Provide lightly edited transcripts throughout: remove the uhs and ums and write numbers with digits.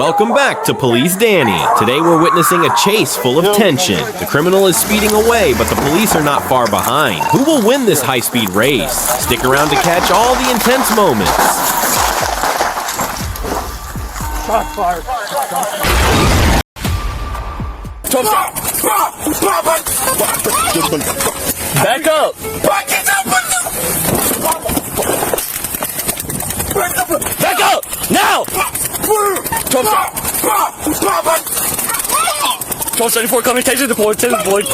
Welcome back to Police Danny. Today we're witnessing a chase full of tension. The criminal is speeding away, but the police are not far behind. Who will win this high-speed race? Stick around to catch all the intense moments. Back up! Back up! Now! 1274 coming, taser deployed, taser deployed.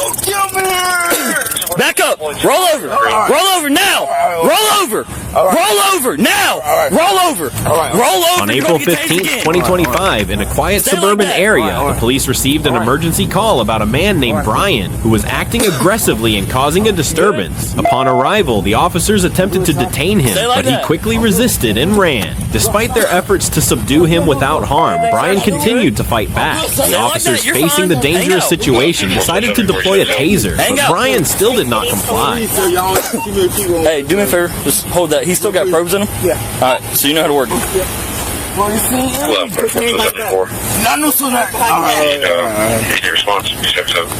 Back up! Roll over! Roll over now! Roll over! Roll over now! Roll over! Roll over! On April 15th, 2025, in a quiet suburban area, the police received an emergency call about a man named Brian who was acting aggressively and causing a disturbance. Upon arrival, the officers attempted to detain him, but he quickly resisted and ran. Despite their efforts to subdue him without harm, Brian continued to fight back. The officers, facing the dangerous situation, decided to deploy a taser, but Brian still did not comply. Hey, do me a favor, just hold that. He's still got probes in him? Yeah. Alright, so you know how to work them. Well, you see, I know so that.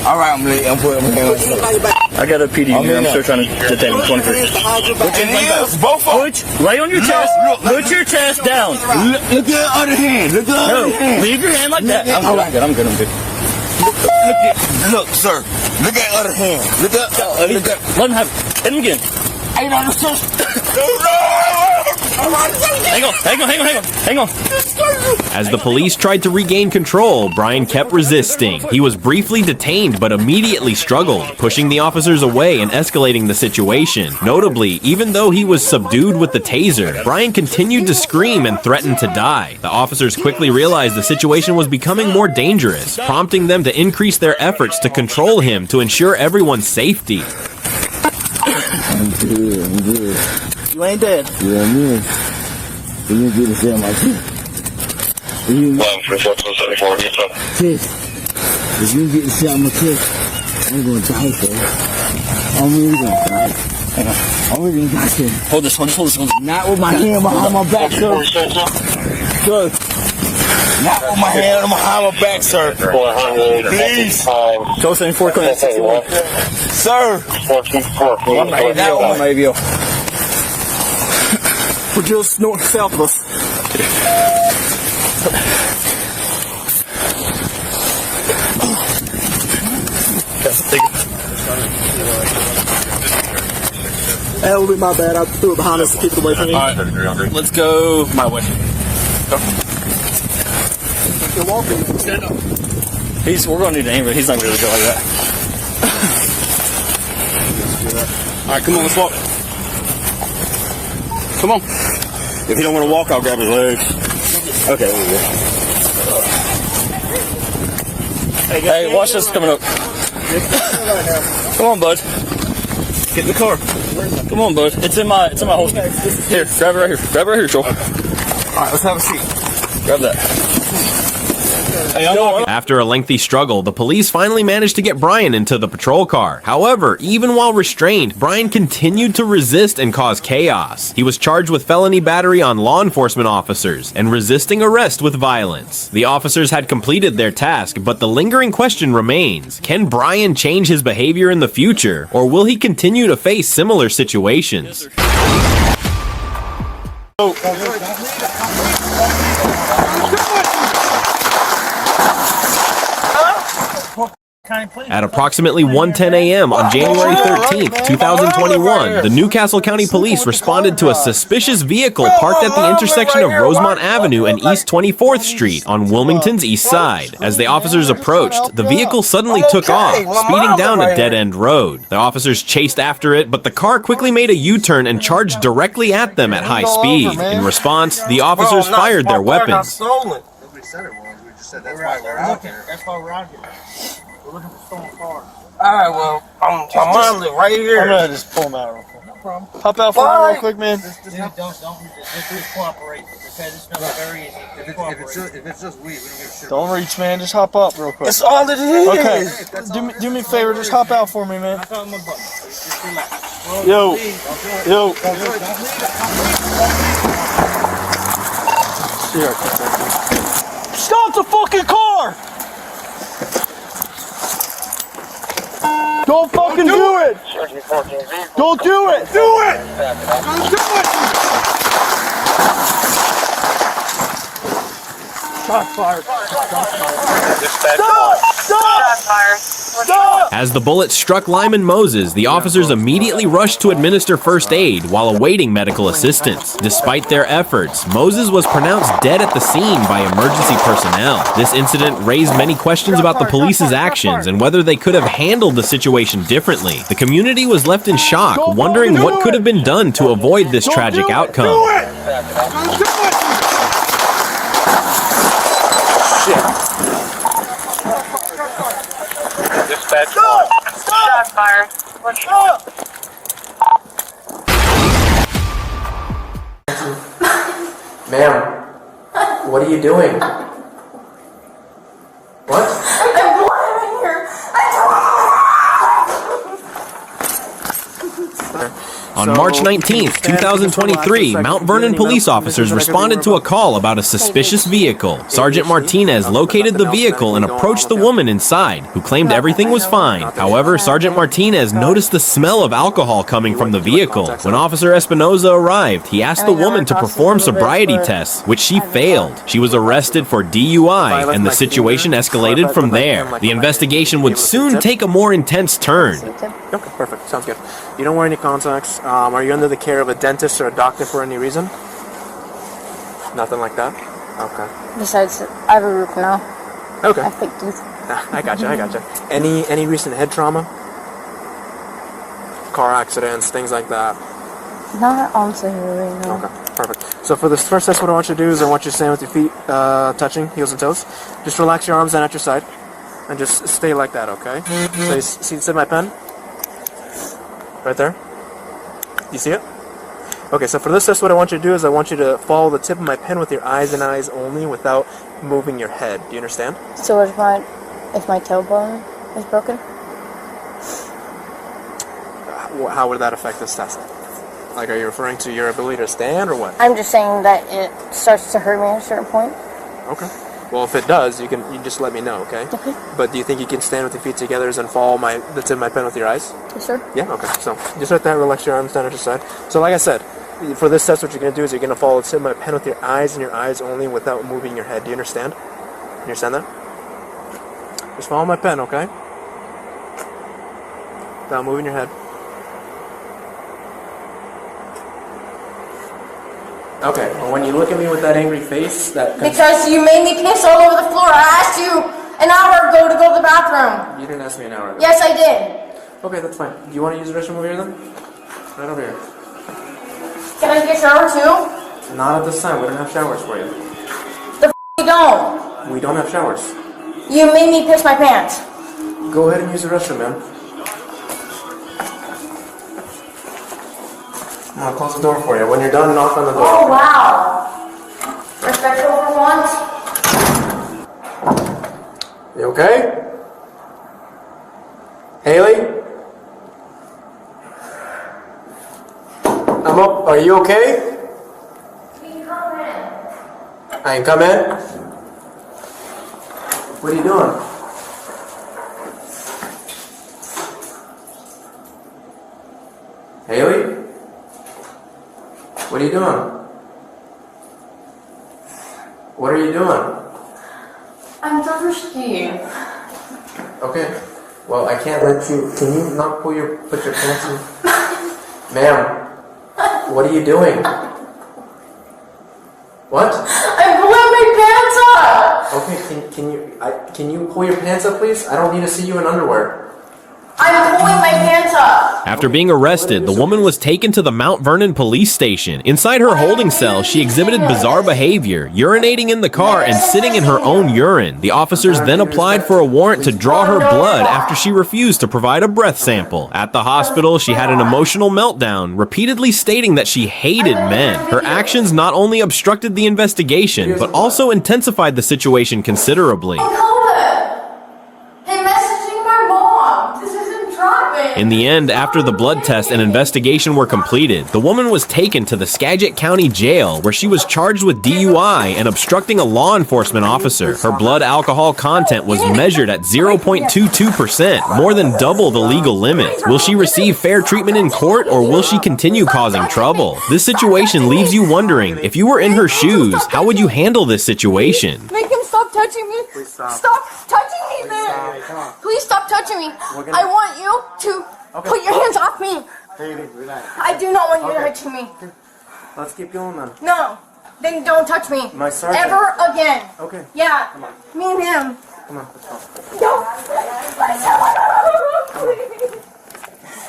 Alright, I'm late. I'm putting my hands up. I got a PD here. I'm still trying to detain him. 23. Lay on your chest. Put your chest down. Look at the other hand. Look at the other hand. Leave your hand like that. I'm good. Look, sir. Look at the other hand. Look at. Let him have it. Hit him again. Ain't on the system. Hang on. As the police tried to regain control, Brian kept resisting. He was briefly detained but immediately struggled, pushing the officers away and escalating the situation. Notably, even though he was subdued with the taser, Brian continued to scream and threatened to die. The officers quickly realized the situation was becoming more dangerous, prompting them to increase their efforts to control him to ensure everyone's safety. I'm good. You ain't dead. Yeah, man. You get this down my teeth. If you get this out of my chest, I'm gonna die, sir. I'm really gonna die. I'm really gonna die, sir. Hold this. Not with my hand behind my back, sir. Sir. Not with my hand behind my back, sir. Please. 1274 coming. Sir. One AVO. We're just north south of us. That will be my bad. I threw it behind us to keep it away from me. Alright, let's go my way. You're walking. We're going to need an ambulance. He's not going to go like that. Alright, come on, let's walk. Come on. If you don't want to walk, I'll grab his legs. Okay, there we go. Hey, watch this coming up. Come on, bud. Get in the car. Come on, bud. It's in my holster. Here, grab it right here. Grab it right here, Joel. Alright, let's have a seat. Grab that. After a lengthy struggle, the police finally managed to get Brian into the patrol car. However, even while restrained, Brian continued to resist and cause chaos. He was charged with felony battery on law enforcement officers and resisting arrest with violence. The officers had completed their task, but the lingering question remains: can Brian change his behavior in the future, or will he continue to face similar situations? At approximately 1:10 a.m. on January 13th, 2021, the Newcastle County Police responded to a suspicious vehicle parked at the intersection of Rosemont Avenue and East 24th Street on Wilmington's east side. As the officers approached, the vehicle suddenly took off, speeding down a dead-end road. The officers chased after it, but the car quickly made a U-turn and charged directly at them at high speed. In response, the officers fired their weapons. Nobody said it was. We just said that's why we're out here. That's why we're out here. We're looking for stolen cars. Alright, well, my mom live right here. I'm gonna just pull them out real quick. No problem. Hop out for me real quick, man. Just cooperate. Okay, this is very easy. If it's just weed, we don't give a shit. Don't reach, man. Just hop up real quick. That's all it is. Okay. Do me a favor. Just hop out for me, man. I got my button. Just relax. Yo. Here. Stop the fucking car! Don't fucking do it! Don't do it! Do it! Don't do it! Shots fired. Stop! Stop! Stop! As the bullet struck Lyman Moses, the officers immediately rushed to administer first aid while awaiting medical assistance. Despite their efforts, Moses was pronounced dead at the scene by emergency personnel. This incident raised many questions about the police's actions and whether they could have handled the situation differently. The community was left in shock, wondering what could have been done to avoid this tragic outcome. Do it! Don't do it! Dispatch. Stop! Shot fired. Stop! Ma'am, what are you doing? What? I'm blind in here. On March 19th, 2023, Mount Vernon police officers responded to a call about a suspicious vehicle. Sergeant Martinez located the vehicle and approached the woman inside, who claimed everything was fine. However, Sergeant Martinez noticed the smell of alcohol coming from the vehicle. When Officer Espinoza arrived, he asked the woman to perform sobriety tests, which she failed. She was arrested for DUI, and the situation escalated from there. The investigation would soon take a more intense turn. Okay, perfect. Sounds good. You don't wear any contacts. Are you under the care of a dentist or a doctor for any reason? Nothing like that? Okay. Besides, I have a root canal. Okay. I fake teeth. I gotcha. Any recent head trauma? Car accidents, things like that? Not honestly, really, no. Okay, perfect. So for this first test, what I want you to do is I want you to stand with your feet touching, heels and toes. Just relax your arms down at your side. And just stay like that, okay? So you see my pen? Right there? You see it? Okay, so for this test, what I want you to do is I want you to follow the tip of my pen with your eyes and eyes only without moving your head. Do you understand? So what if my tailbone is broken? How would that affect this test? Like, are you referring to your ability to stand or what? I'm just saying that it starts to hurt me at a certain point. Okay. Well, if it does, you just let me know, okay? Okay. But do you think you can stand with your feet together and follow the tip of my pen with your eyes? Yes, sir. Yeah, okay. So just like that, relax your arms down at your side. So like I said, for this test, what you're going to do is you're going to follow the tip of my pen with your eyes and your eyes only without moving your head. Do you understand? You understand that? Just follow my pen, okay? Without moving your head. Okay, well, when you look at me with that angry face, Because you made me piss all over the floor. I asked you an hour ago to go to the bathroom. You didn't ask me an hour ago. Yes, I did. Okay, that's fine. Do you want to use the restroom over here then? Right over here. Can I get a shower too? Not at this time. We don't have showers for you. You don't. We don't have showers. You made me piss my pants. Go ahead and use the restroom, man. I'll close the door for you. When you're done, knock on the door. Oh, wow. Respectful for once. You okay? Haley? I'm up. Are you okay? Can you come in? I can come in? What are you doing? Haley? What are you doing? What are you doing? I'm thirsty. Okay. Well, I can't let you. Can you not put your pants in? Ma'am, what are you doing? What? I'm pulling my pants up. Okay, can you pull your pants up, please? I don't need to see you in underwear. I'm pulling my pants up. After being arrested, the woman was taken to the Mount Vernon police station. Inside her holding cell, she exhibited bizarre behavior, urinating in the car and sitting in her own urine. The officers then applied for a warrant to draw her blood after she refused to provide a breath sample. At the hospital, she had an emotional meltdown, repeatedly stating that she hated men. Her actions not only obstructed the investigation, but also intensified the situation considerably. Hey, messaging my mom. This isn't driving. In the end, after the blood test and investigation were completed, the woman was taken to the Skagit County Jail, where she was charged with DUI and obstructing a law enforcement officer. Her blood alcohol content was measured at 0.22%, more than double the legal limit. Will she receive fair treatment in court, or will she continue causing trouble? This situation leaves you wondering, if you were in her shoes, how would you handle this situation? Make him stop touching me. Please stop. Stop touching me, man. Please stop touching me. I want you to put your hands off me. Haley, relax. I do not want you touching me. Let's keep going then. No. Then don't touch me. My sergeant. Ever again. Okay. Yeah. Me and him. Come on, let's go. No. Please.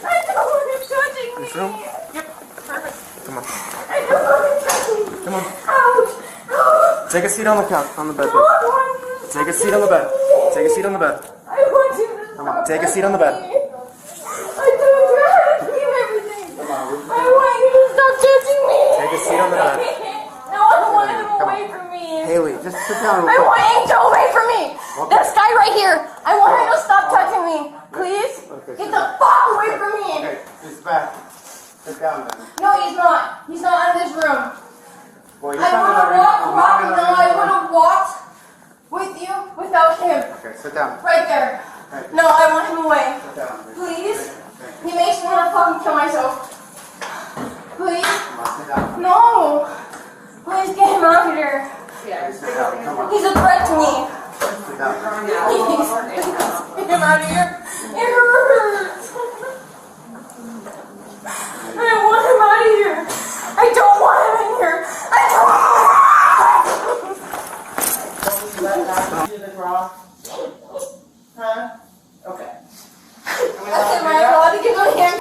I don't want him touching me. This room? Yep. Perfect. Come on. I don't want him touching me. Come on. Ouch. Ouch. Take a seat on the couch, on the bed. I want you to Take a seat on the bed. Take a seat on the bed. I want you to Come on, take a seat on the bed. I don't try to keep everything. I want you to stop touching me. Take a seat on the bed. No, I don't want him away from me. Haley, just sit down I real quick. want Angel away from me. This guy right here. I want him to stop touching me. Please? Get the fuck away from me. Okay, he's back. Sit down then. No, he's not. He's not in this room. Well, I want to walk, no, I want to walk with you without him. Okay, sit down. Right there. No, I want him away. Sit down. Please? He makes me want to fucking kill myself. Please? Come on, sit down. No. Please get him out of here. Sit down. Come on, He's a threat to me. sit down. Please. Get him out of here. It hurts. I want him out of here. I don't want him in here. I don't Huh? Okay. That's it, my God. To give him a hand.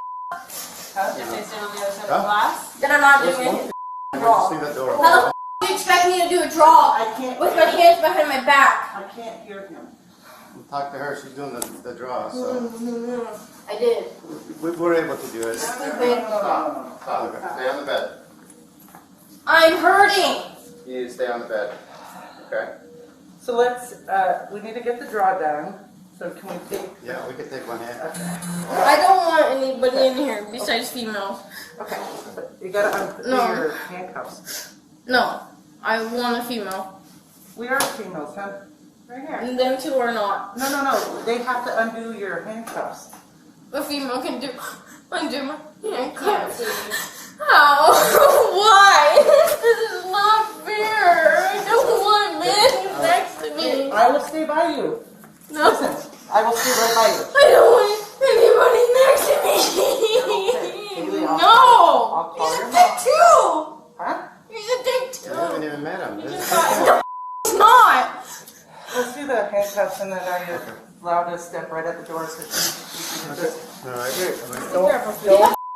Then I'm not doing it. Just leave that door open. How the do you expect me to do a draw I can't. with my hands behind my back? I can't hear him. Talk to her. She's doing the draw, so I did. we're able to do it. Stupid. Stay on the bed. I'm hurting. You need to stay on the bed. Okay. So let's. We need to get the draw down. So can we take? Yeah, we could take one hand. I don't want anybody in here besides females. Okay. But you gotta undo No. your handcuffs. No, I want a female. We are females, huh? Right here. And them two are not. No. They have to undo your handcuffs. A female can undo my handcuffs. How? Why? This is not fair. I don't want men next to me. I will stay by you. No, Listen, I will stay right by you. I don't want anybody next to me. Haley, I'll No, call he's your a dick too. Huh? He's a dick You haven't too. even met him. This is No, he's not. Let's do the handcuffs and then are you allowed to step right at the door so she can just. all right. Get the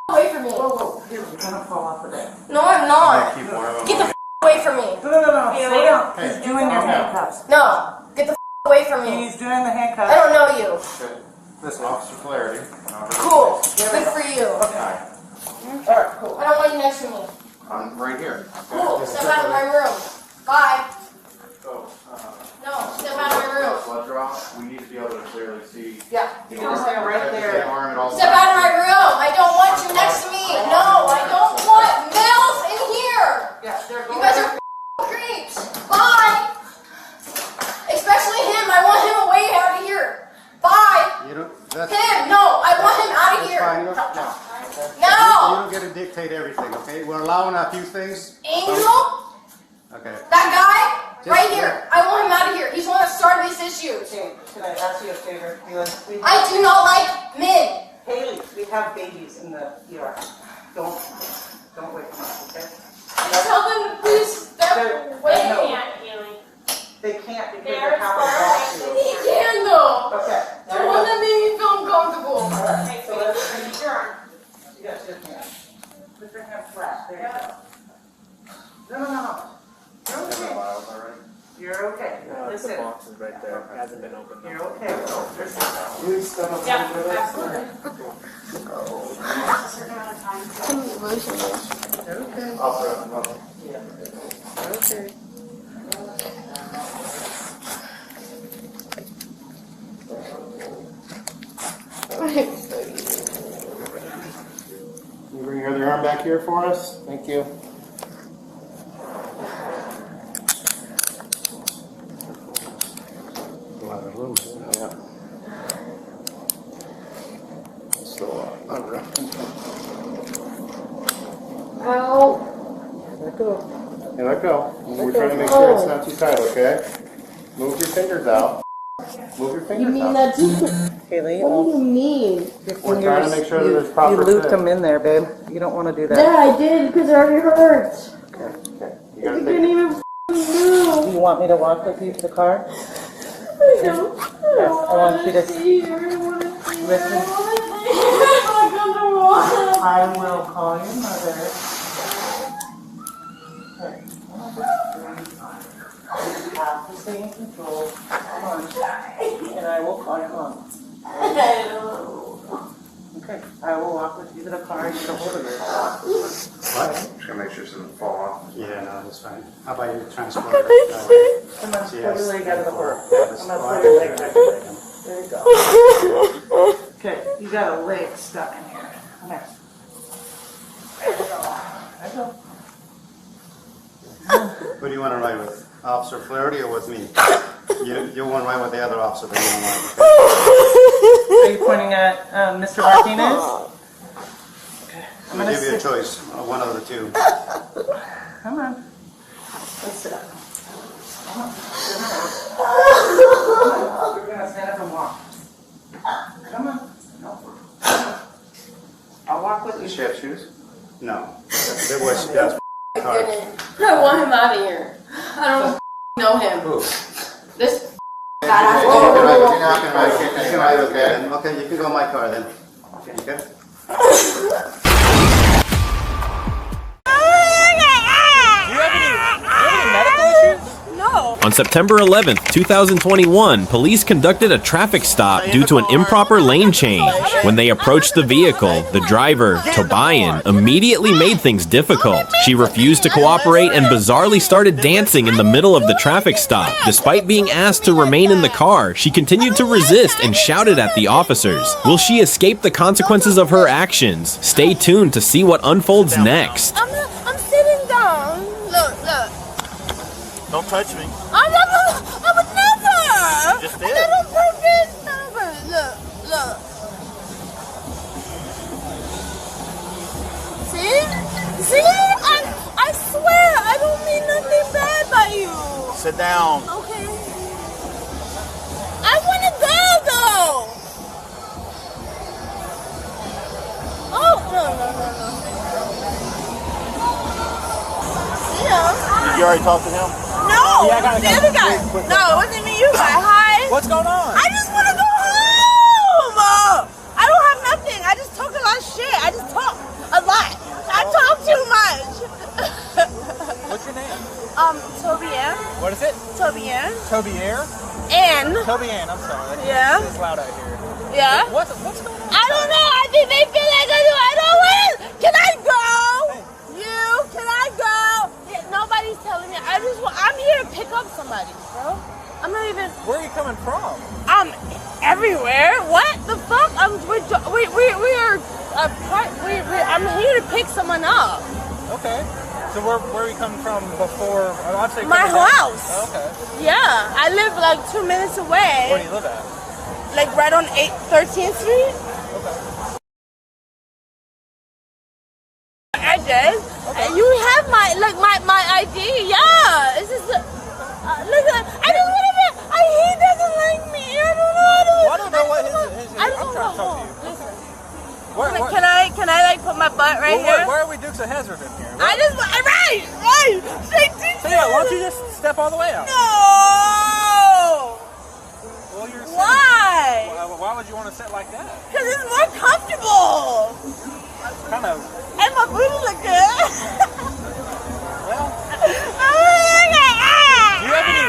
away from me. Whoa. Here, you're gonna fall off of that. No, I'm not. Keep one of them. Get the away from me. No. Slow down. He's doing your handcuffs. No, get the away from me. He's doing the handcuffs. I don't know you. Okay. Listen, Officer Flaherty. Cool. Good for you. Hi. Alright, cool. I don't want you next to me. I'm right here. Cool. Step out of my room. Bye. So, No, step out of my room. blood draw. We need to be able to clearly see. Yeah, you're gonna stay right Stay there. arm at all Step out of my room. I don't want you next to me. No, I don't want males in here. Yeah, they're You going guys are creeps. Bye. Especially him. I want him away out of here. Bye. You don't. That's Him. No, I want him out of that's fine. You here. don't, no. You No. don't get to dictate everything, okay? We're allowing a few things. Angel. Okay. That guy. Just- Right here. I want him out of here. He's the one that started these issues. Okay, can I ask you a favor? We I do not like men. Haley, we have babies in the ER. Don't wake them up, okay? Tell them to please step away. No. They can't because They're they have a box. He can though. Okay. The one that made me feel uncomfortable. Alright, so let's finish your arm. Yes, good hand. Put your hand flat. There you go. No. You're okay. You're okay. Listen. box is right there. It hasn't been opened. You're okay. Listen. Please step up. Yeah, absolutely. Okay. Okay. back here for us? Thank you. Yeah. Still under. Ow. Let go. Hey, let go. We're trying to make sure it's not too tight, okay? Move your fingers out. Move your fingers You mean out. that too? Haley, What do you mean? We're trying to make sure that there's proper you looped fit. them in there, babe. You don't want to do that. Yeah, I did because it already hurts. Okay. You I gotta can't take even Do move. you want me to walk with you to the car? I don't I want you to see you. I want to see you. listen. I will call your mother. Okay. You have to stay in control. Come on. And I will call your mom. Okay. I will walk with you to the car and get a hold of her. What? Just gonna make sure it doesn't fall off. Yeah, no, that's fine. How about you transport Come on, pull your leg out of the hole. I'm gonna pull your leg back. There you go. Okay, you got a leg stuck in here. Come here. There you go. There you go. Who do you want to ride with? Officer Flaherty or with me? You want to ride with the other officer that you don't like. Are you pointing at Mr. Martinez? Okay. I'm going to give you a choice. One of the two. Come on. Let's sit up. Come on. You're going to stand up and walk. Come on. No. I'll walk with Does you. she have shoes? No. They wear shoes. I want him out of here. I don't know him. Who? This You're not going to ride. You can ride with me. Okay, you can go in my car then. Okay? On September 11th, 2021, police conducted a traffic stop due to an improper lane change. When they approached the vehicle, the driver, Tobian, immediately made things difficult. She refused to cooperate and bizarrely started dancing in the middle of the traffic stop. Despite being asked to remain in the car, she continued to resist and shouted at the officers. Will she escape the consequences of her actions? Stay tuned to see what unfolds next. I'm sitting down. Look. Don't touch me. I would never. Just I did. did on purpose. Never. Look. See? I swear I don't mean nothing bad by you. Sit down. Okay. I want to go though. Oh no. See ya. Did you already talk to him? No, the other guy. No, it wasn't me, you guy. Hi. What's going on? I just want to go home. I don't have nothing. I just talk a lot of shit. I just talk a lot. I talk too much. What's your name? Tobian. What is it? Tobian. Tobier? And. Tobian, I'm sorry. Yeah. It's loud out here. Yeah. What's going on? I don't know. I think they feel like I don't win. Can I go? Can I go? Yeah, nobody's telling me. I'm here to pick up somebody, bro. I'm not even. Where are you coming from? I'm everywhere. What the fuck? I'm here to pick someone up. Okay. So where are you coming from before? I'd say My coming down. house. Oh, okay. Yeah, I live like 2 minutes away. Where do you live at? Like right on 13th Street. Okay. Address. Okay. You have my ID. Yeah. It's just listen. I just want to. He doesn't like me. I don't know. Well, I don't know what his I I'm don't trying to know. talk to you. Listen. Can I like put my butt right here? Why are we Dukes of Hazzard in here? I just right. So yeah, why don't you just step all the way out? No. Well, you're Why? Why would you want to sit like that? Because it's more comfortable. Kind of. And my booty look good. Well. Do you have any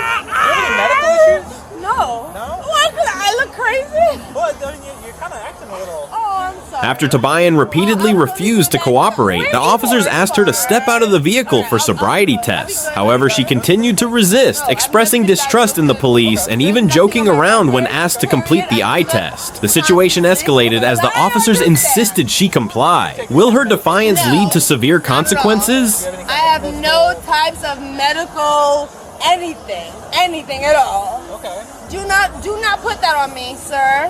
medical issues? No. No? Why? Because I look crazy? Well, I mean, you're kind of acting a little. Oh, I'm After Tabayan repeatedly refused to cooperate, the officers asked her to step out of the vehicle for sobriety tests. However, she continued to resist, expressing distrust in the police and even joking around when asked to complete the eye test. The situation escalated as the officers insisted she comply. Will her defiance lead to severe consequences? I have no types of medical anything at all. Okay. Do not put that on me, sir.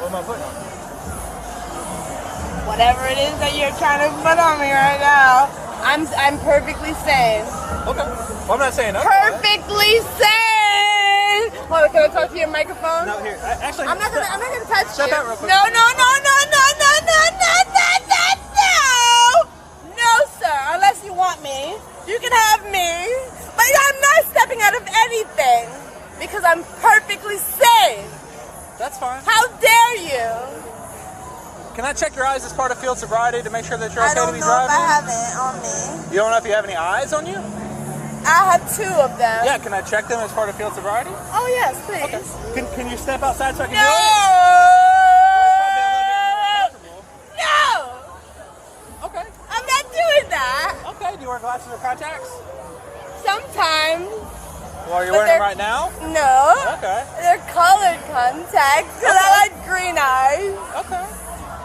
What am I putting on? Whatever it is that you're trying to put on me right now, I'm perfectly sane. Okay. Well, I'm not saying that. Perfectly sane. Hold on, can I talk to your microphone? No, here. Actually, I'm not gonna touch step you. out real quick. No, sir. Unless you want me, you can have me. But I'm not stepping out of anything because I'm perfectly sane. That's fine. How dare you? Can I check your eyes as part of field sobriety to make sure that you're I okay to don't be know if driving? I have it on me. You don't know if you have any eyes on you? I have 2 of them. Yeah, can I check them as part of field sobriety? Oh yes, please. Okay. Can you step outside so I can No! do it? No! Okay. I'm not doing that. Okay. Do you wear glasses or contacts? Sometimes. Well, are you But wearing them they're- right now? No. Okay. They're colored contacts because I like green eyes. Okay.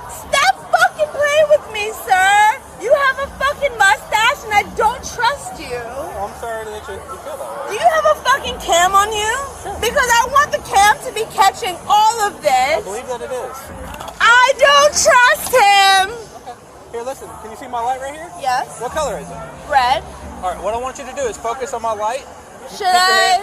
Stop fucking playing with me, sir. You have a fucking mustache and I don't trust you. Well, I'm sorry that you feel that way. Do you have a fucking cam on you? Because I want the cam to be catching all of I this. believe that it is. I don't trust him. Okay. Here, listen. Can you see my light right here? Yes. What color is it? Red. All right. What I want you to do is focus on my light. Should I?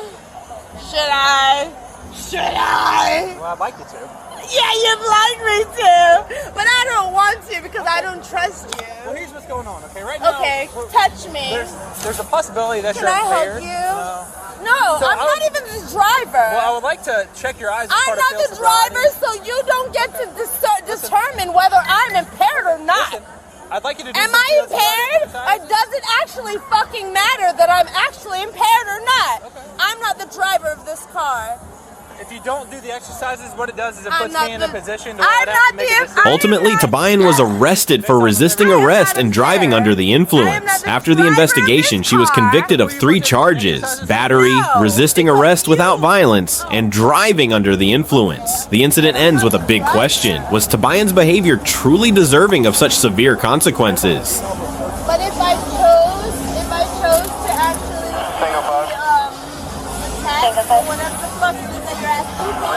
Well, I'd like you to. Yeah, you'd like me to, but I don't want to because I don't trust you. Well, here's what's going on. Okay, right now. Okay, touch me. There's a possibility that Can you're I help impaired. you? No. No, So I'm I not would- even the driver. Well, I would like to check your eyes. As I'm part not of field the sobriety. driver, so you don't get to determine whether I'm impaired or not. Listen, I'd like you to do Am some I field sobriety impaired? Or exercises. does it actually fucking matter that I'm actually impaired or not? Okay. I'm not the driver of this car. If you don't do the exercises, what it does is it I'm puts not me in a the- position where I'm I'd have not to make the- a decision. Ultimately, Tabayan was arrested for resisting arrest and driving under the influence. After the investigation, she was convicted of 3 charges: battery, resisting arrest without violence, and driving under the influence. The incident ends with a big question. Was Tabayan's behavior truly deserving of such severe consequences? But if I chose to actually attack or whatever the fuck it is that you're asking for,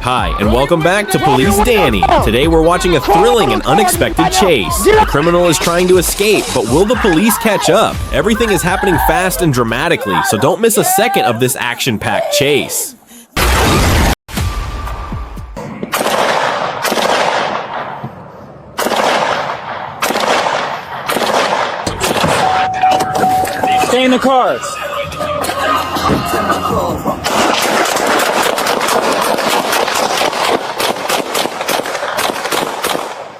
Hi, and welcome back to Police Danny. Today we're watching a thrilling and unexpected chase. The criminal is trying to escape, but will the police catch up? Everything is happening fast and dramatically, so don't miss a second of this action-packed chase. Stay in the cars.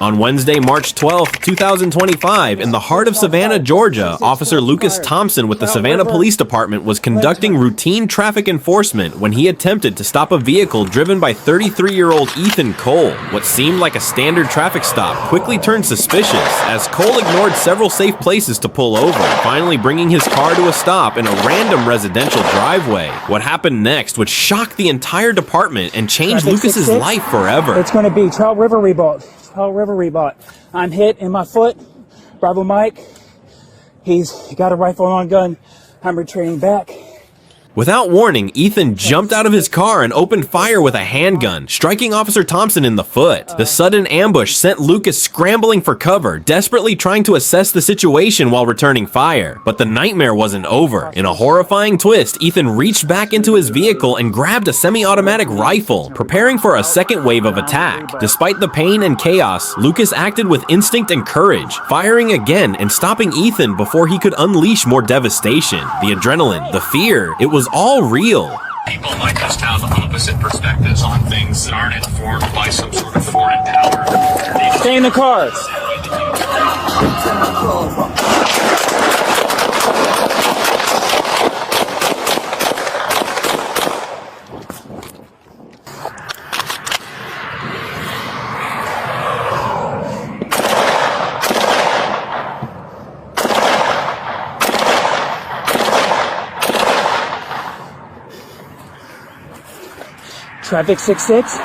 On Wednesday, March 12, 2025, in the heart of Savannah, Georgia, Officer Lucas Thompson with the Savannah Police Department was conducting routine traffic enforcement when he attempted to stop a vehicle driven by 33-year-old Ethan Cole. What seemed like a standard traffic stop quickly turned suspicious as Cole ignored several safe places to pull over, finally bringing his car to a stop in a random residential driveway. What happened next would shock the entire department and change Lucas's life forever. It's going to be Trout River Rebought. Trout River Rebought. I'm hit in my foot. Bravo Mike. He's got a rifle on gun. I'm retreating back. Without warning, Ethan jumped out of his car and opened fire with a handgun, striking Officer Thompson in the foot. The sudden ambush sent Lucas scrambling for cover, desperately trying to assess the situation while returning fire. But the nightmare wasn't over. In a horrifying twist, Ethan reached back into his vehicle and grabbed a semi-automatic rifle, preparing for a second wave of attack. Despite the pain and chaos, Lucas acted with instinct and courage, firing again and stopping Ethan before he could unleash more devastation. The adrenaline, the fear, it was all real. People might just have opposite perspectives on things that aren't informed by some sort of foreign power. Stay in the cars. traffic 66.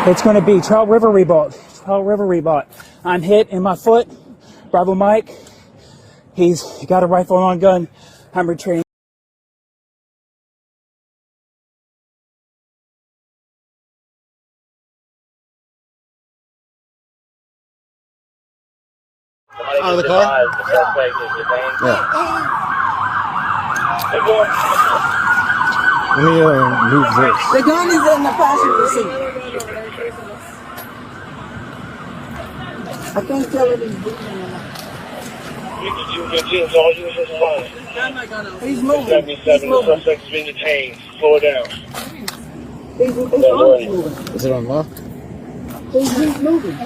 It's going to be Trout River Rebought. Trout River Rebought. I'm hit in my foot. Bravo Mike. He's got a rifle on gun. I'm retrieving. Out of the car? Yeah. Let me move this. The gun is in the passenger seat. I can't tell if he's moving or not. He's moving. 77, the suspect's been detained. Slow it down. He's moving. Is it unlocked? He's moving.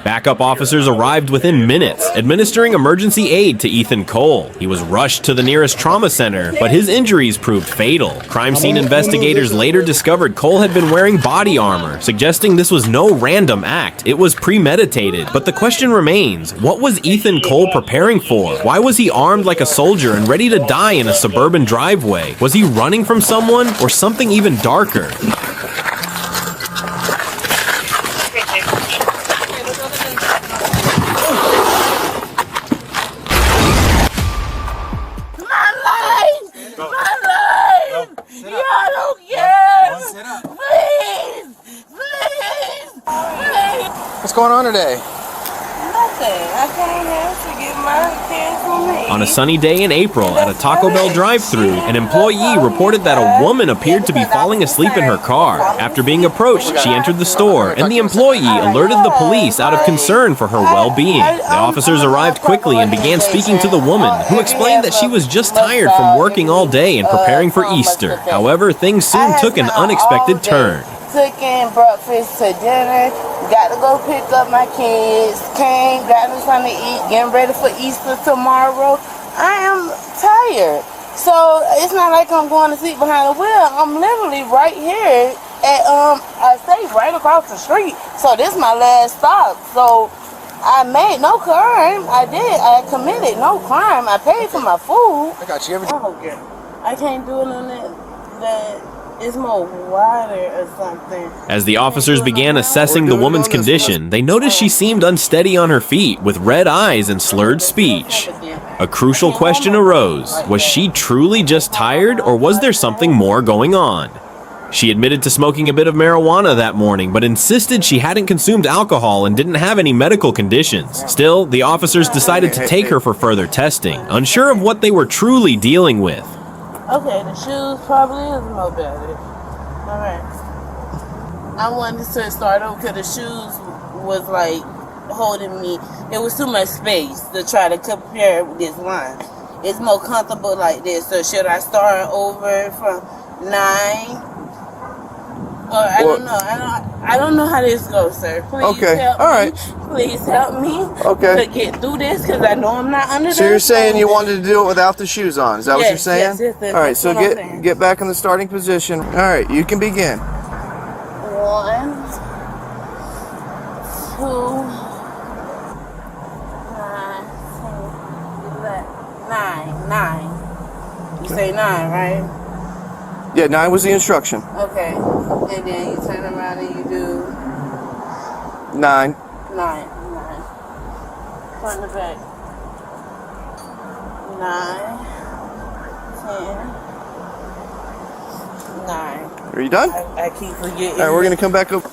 Backup officers arrived within minutes, administering emergency aid to Ethan Cole. He was rushed to the nearest trauma center, but his injuries proved fatal. Crime scene investigators later discovered Cole had been wearing body armor, suggesting this was no random act. It was premeditated. But the question remains, what was Ethan Cole preparing for? Why was he armed like a soldier and ready to die in a suburban driveway? Was he running from someone or something even darker? What's going on today? Nothing. I came here to get my kids from me. On a sunny day in April at a Taco Bell drive-thru, an employee reported that a woman appeared to be falling asleep in her car. After being approached, she entered the store, and the employee alerted the police out of concern for her well-being. The officers arrived quickly and began speaking to the woman, who explained that she was just tired from working all day and preparing for Easter. However, things soon took an unexpected turn. Cooking breakfast to dinner, got to go pick up my kids, came, got them something to eat, getting ready for Easter tomorrow. I am tired. So it's not like I'm going to sleep behind the wheel. I'm literally right here at, I stay right across the street. So this is my last stop. So I made no crime. I committed no crime. I paid for my food. I got you. Okay. I can't do it on that. It's more water or something. As the officers began assessing the woman's condition, they noticed she seemed unsteady on her feet with red eyes and slurred speech. A crucial question arose. Was she truly just tired, or was there something more going on? She admitted to smoking a bit of marijuana that morning, but insisted she hadn't consumed alcohol and didn't have any medical conditions. Still, the officers decided to take her for further testing, unsure of what they were truly dealing with. Okay, the shoes probably is more better. Alright. I wanted to start over because the shoes was like holding me. It was too much space to try to compare with this line. It's more comfortable like this. So should I start over from 9? Or I don't know. I don't know how this goes, sir. Please help me. Please help me to get through this because I know I'm not under. So you're saying you wanted to do it without the shoes on? Is that what you're saying? Yes. All right. So get back in the starting position. All right. You can begin. 1, 2, 9. You say 9, right? Yeah, 9 was the instruction. Okay. And then you turn around and you do 9. 9. Front and back. 9, 10, 9. Are you done? I keep forgetting. All right, we're gonna come back up.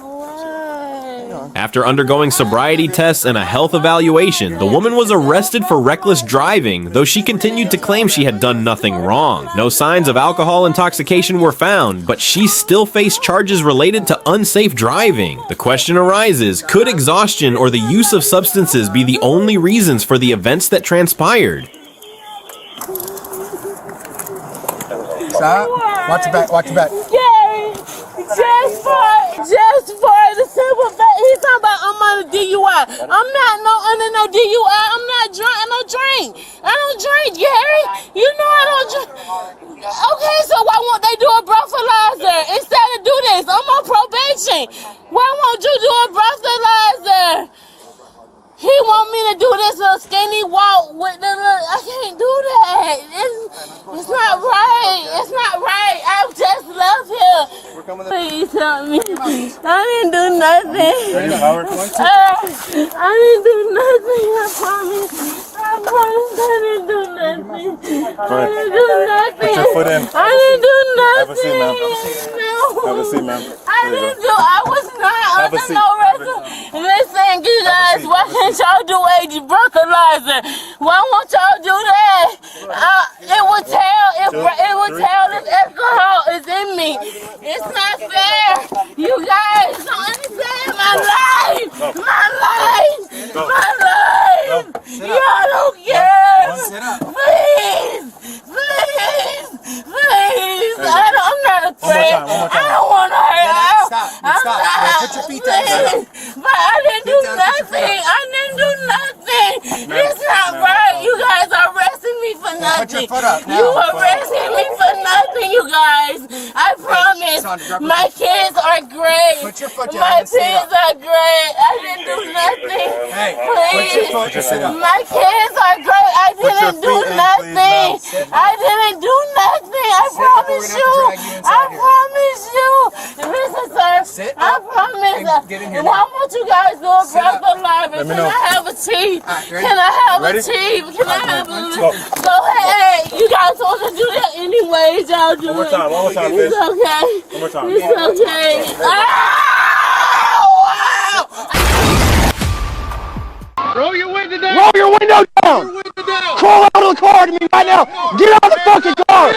After undergoing sobriety tests and a health evaluation, the woman was arrested for reckless driving, though she continued to claim she had done nothing wrong. No signs of alcohol intoxication were found, but she still faced charges related to unsafe driving. The question arises, could exhaustion or the use of substances be the only reasons for the events that transpired? Stop. Watch your back. Watch your back. Gary, just for the simple fact, he's talking about I'm on a DUI. I'm not under no DUI. I'm not drunk. I don't drink. I don't drink, Gary. You know I don't drink. Okay, so why won't they do a breathalyzer instead of do this? I'm on probation. Why won't you do a breathalyzer? He want me to do this little skinny walk with the little, I can't do that. It's not right. It's not right. I just left here. Please help me. I didn't do nothing. I didn't do nothing. I promise. I promise I didn't do nothing. I didn't do nothing. Put your foot in. I didn't do nothing. Have a seat, ma'am. No. Have a seat, ma'am. I didn't do. I was not Have a under seat. no resolution. Listen, you guys, why can't y'all do age breathalyzer? Why won't y'all do that? It would tell if this alcohol is in me. It's not fair. You guys don't understand my life. My life. My life. Y'all don't care. Please. Please. Please. I'm not afraid. I don't want to hurt. Stop. Put your feet down. But I didn't do nothing. I didn't do nothing. It's not right. You guys are arresting me for nothing. You arresting me for nothing, you guys. I promise. My kids are great. My kids are great. I didn't do nothing. Please. My kids are great. I didn't do nothing. I didn't do nothing. I promise you. I promise you. Listen, sir. I promise. Why won't you guys do a breathalyzer? Can I have a tea? Can I have a tea? Can I have a... Go ahead. You guys supposed to do that anyways. Y'all do it. One more time, It's okay. One more time. It's okay. Roll your window down. Roll your window down. Crawl out of the car to me right now. Get out of the fucking car.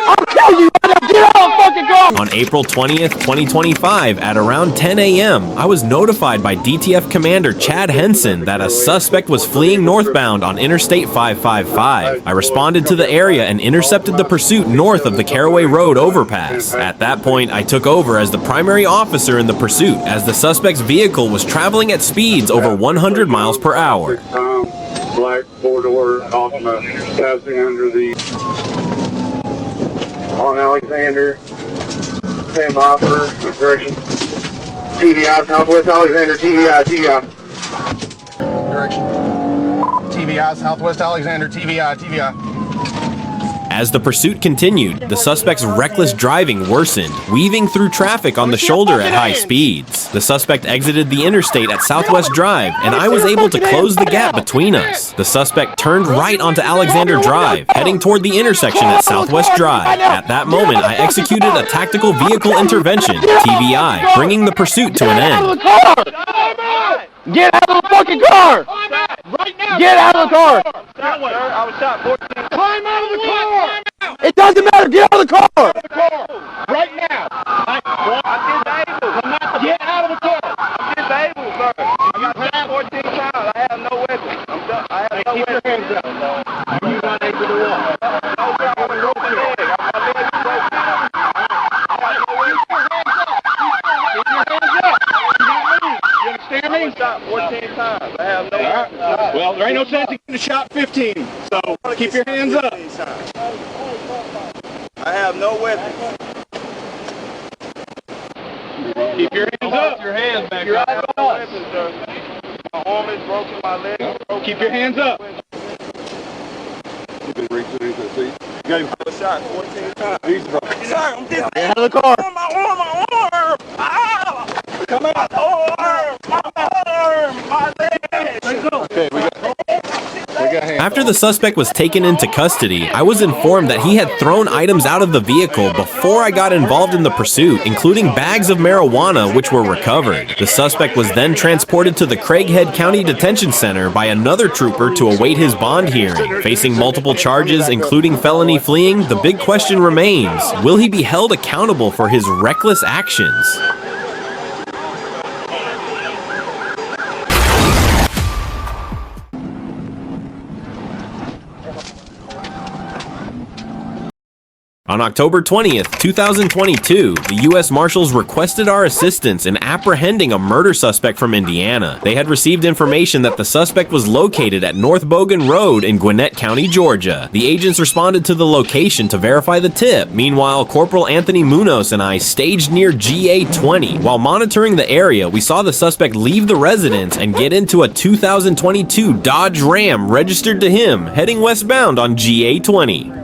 I'll kill you right now. Get out of the fucking car. On April 20th, 2025, at around 10 a.m., I was notified by DTF Commander Chad Henson that a suspect was fleeing northbound on Interstate 555. I responded to the area and intercepted the pursuit north of the Caraway Road overpass. At that point, I took over as the primary officer in the pursuit, as the suspect's vehicle was traveling at speeds over 100 miles per hour. Black four-door Altima passing under the on Alexander. Same officer, direction. TVI, Southwest Alexander, TVI. Direction. TVI, Southwest Alexander, TVI. As the pursuit continued, the suspect's reckless driving worsened, weaving through traffic on the shoulder at high speeds. The suspect exited the interstate at Southwest Drive, and I was able to close the gap between us. The suspect turned right onto Alexander Drive, heading toward the intersection at Southwest Drive. At that moment, I executed a tactical vehicle intervention, TVI, bringing the pursuit to an end. Get out of the fucking car! Get out of the car! That way. I was shot 14. Climb out of the car! It doesn't matter, get out of the car! Right now. I'm disabled. Get out of the car. I'm disabled, sir. I got shot 14 times. I have no weapon. I have no weapon. Keep your hands up. Are you unable to walk? No, sir. I'm a broken leg. My leg is broken. I have no weapon. Keep your hands up. You understand me? I was shot 14 times. I have no weapon. Well, there ain't no sense in getting shot 15, so keep your hands up. I have no weapon. Keep your hands up. Your hands back up. I have no weapon, sir. My arm is broken, my leg is broken. Keep your hands up. I was shot 14 times. Sir, I'm disabled. Get out of the car. My arm. Ah! Come out. My leg. Okay, we got After the suspect was taken into custody, I was informed that he had thrown items out of the vehicle before I got involved in the pursuit, including bags of marijuana which were recovered. The suspect was then transported to the Craighead County Detention Center by another trooper to await his bond hearing. Facing multiple charges, including felony fleeing, the big question remains: will he be held accountable for his reckless actions? On October 20th, 2022, the U.S. Marshals requested our assistance in apprehending a murder suspect from Indiana. They had received information that the suspect was located at North Bogan Road in Gwinnett County, Georgia. The agents responded to the location to verify the tip. Meanwhile, Corporal Anthony Munoz and I staged near GA20. While monitoring the area, we saw the suspect leave the residence and get into a 2022 Dodge Ram registered to him, heading westbound on GA20.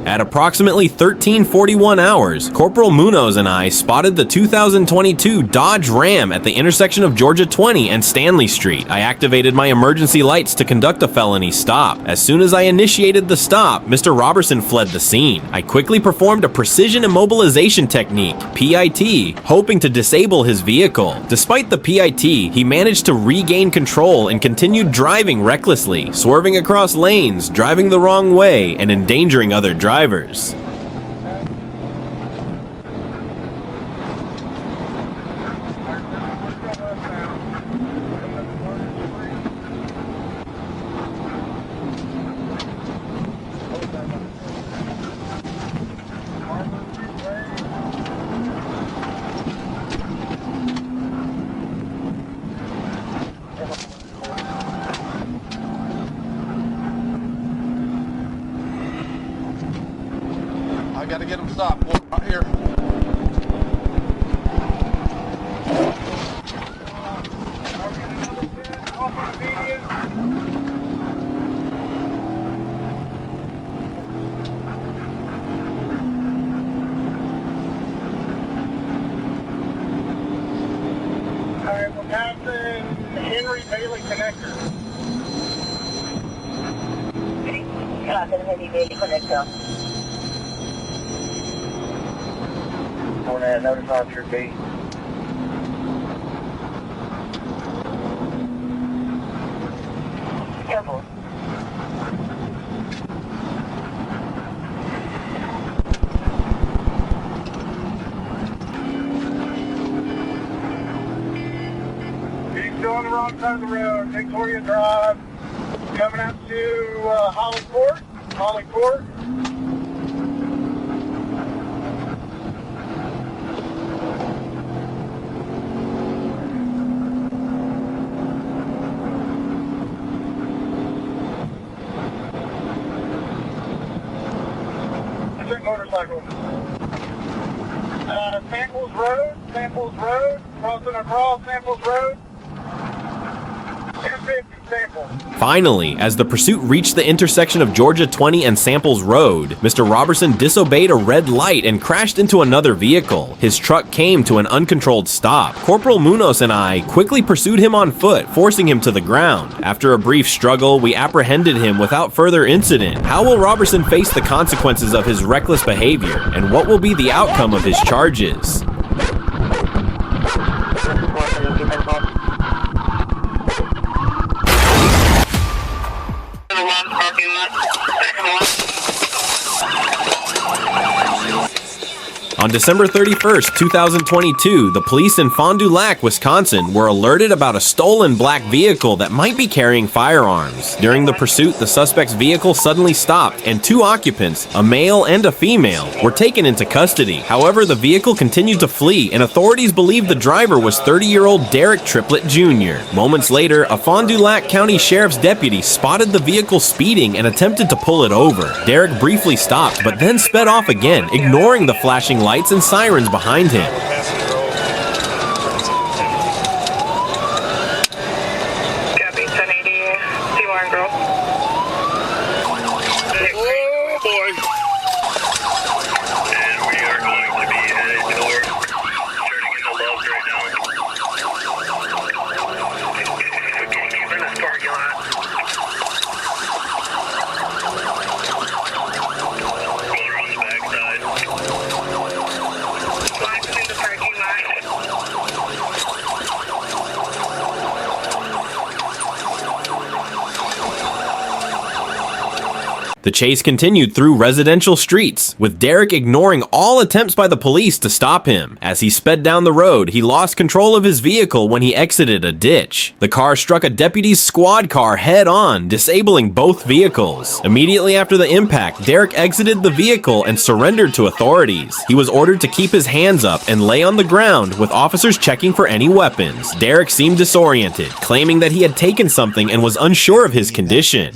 At approximately 13:41 hours, Corporal Munoz and I spotted the 2022 Dodge Ram at the intersection of Georgia 20 and Stanley Street. I activated my emergency lights to conduct a felony stop. As soon as I initiated the stop, Mr. Robertson fled the scene. I quickly performed a precision immobilization technique, PIT, hoping to disable his vehicle. Despite the PIT, he managed to regain control and continued driving recklessly, swerving across lanes, driving the wrong way, and endangering other drivers. I gotta get him stopped. Right here. Alright, we're passing Henry Bailey Connector. Henry Bailey Connector. On that notice officer B. Careful. He's still on the wrong side of the road. Victoria Drive. Coming out to Holly Court. Holly Court. Motorcycle. Samples Road, crossing across Samples Road. 250 Samples. Finally, as the pursuit reached the intersection of Georgia 20 and Samples Road, Mr. Robertson disobeyed a red light and crashed into another vehicle. His truck came to an uncontrolled stop. Corporal Munoz and I quickly pursued him on foot, forcing him to the ground. After a brief struggle, we apprehended him without further incident. How will Robertson face the consequences of his reckless behavior, and what will be the outcome of his charges? On December 31st, 2022, the police in Fond du Lac, Wisconsin were alerted about a stolen black vehicle that might be carrying firearms. During the pursuit, the suspect's vehicle suddenly stopped and two occupants, a male and a female, were taken into custody. However, the vehicle continued to flee and authorities believe the driver was 30-year-old Derek Triplett Jr. Moments later, a Fond du Lac County Sheriff's deputy spotted the vehicle speeding and attempted to pull it over. Derek briefly stopped but then sped off again, ignoring the flashing lights and sirens behind him. Copy, 1080, C1 girl. Oh boy. And we are going to be headed north, turning into Loves right now. He's in this parking lot. Going around the backside. Blocks in the parking lot. The chase continued through residential streets, with Derek ignoring all attempts by the police to stop him. As he sped down the road, he lost control of his vehicle when he exited a ditch. The car struck a deputy's squad car head-on, disabling both vehicles. Immediately after the impact, Derek exited the vehicle and surrendered to authorities. He was ordered to keep his hands up and lay on the ground, with officers checking for any weapons. Derek seemed disoriented, claiming that he had taken something and was unsure of his condition.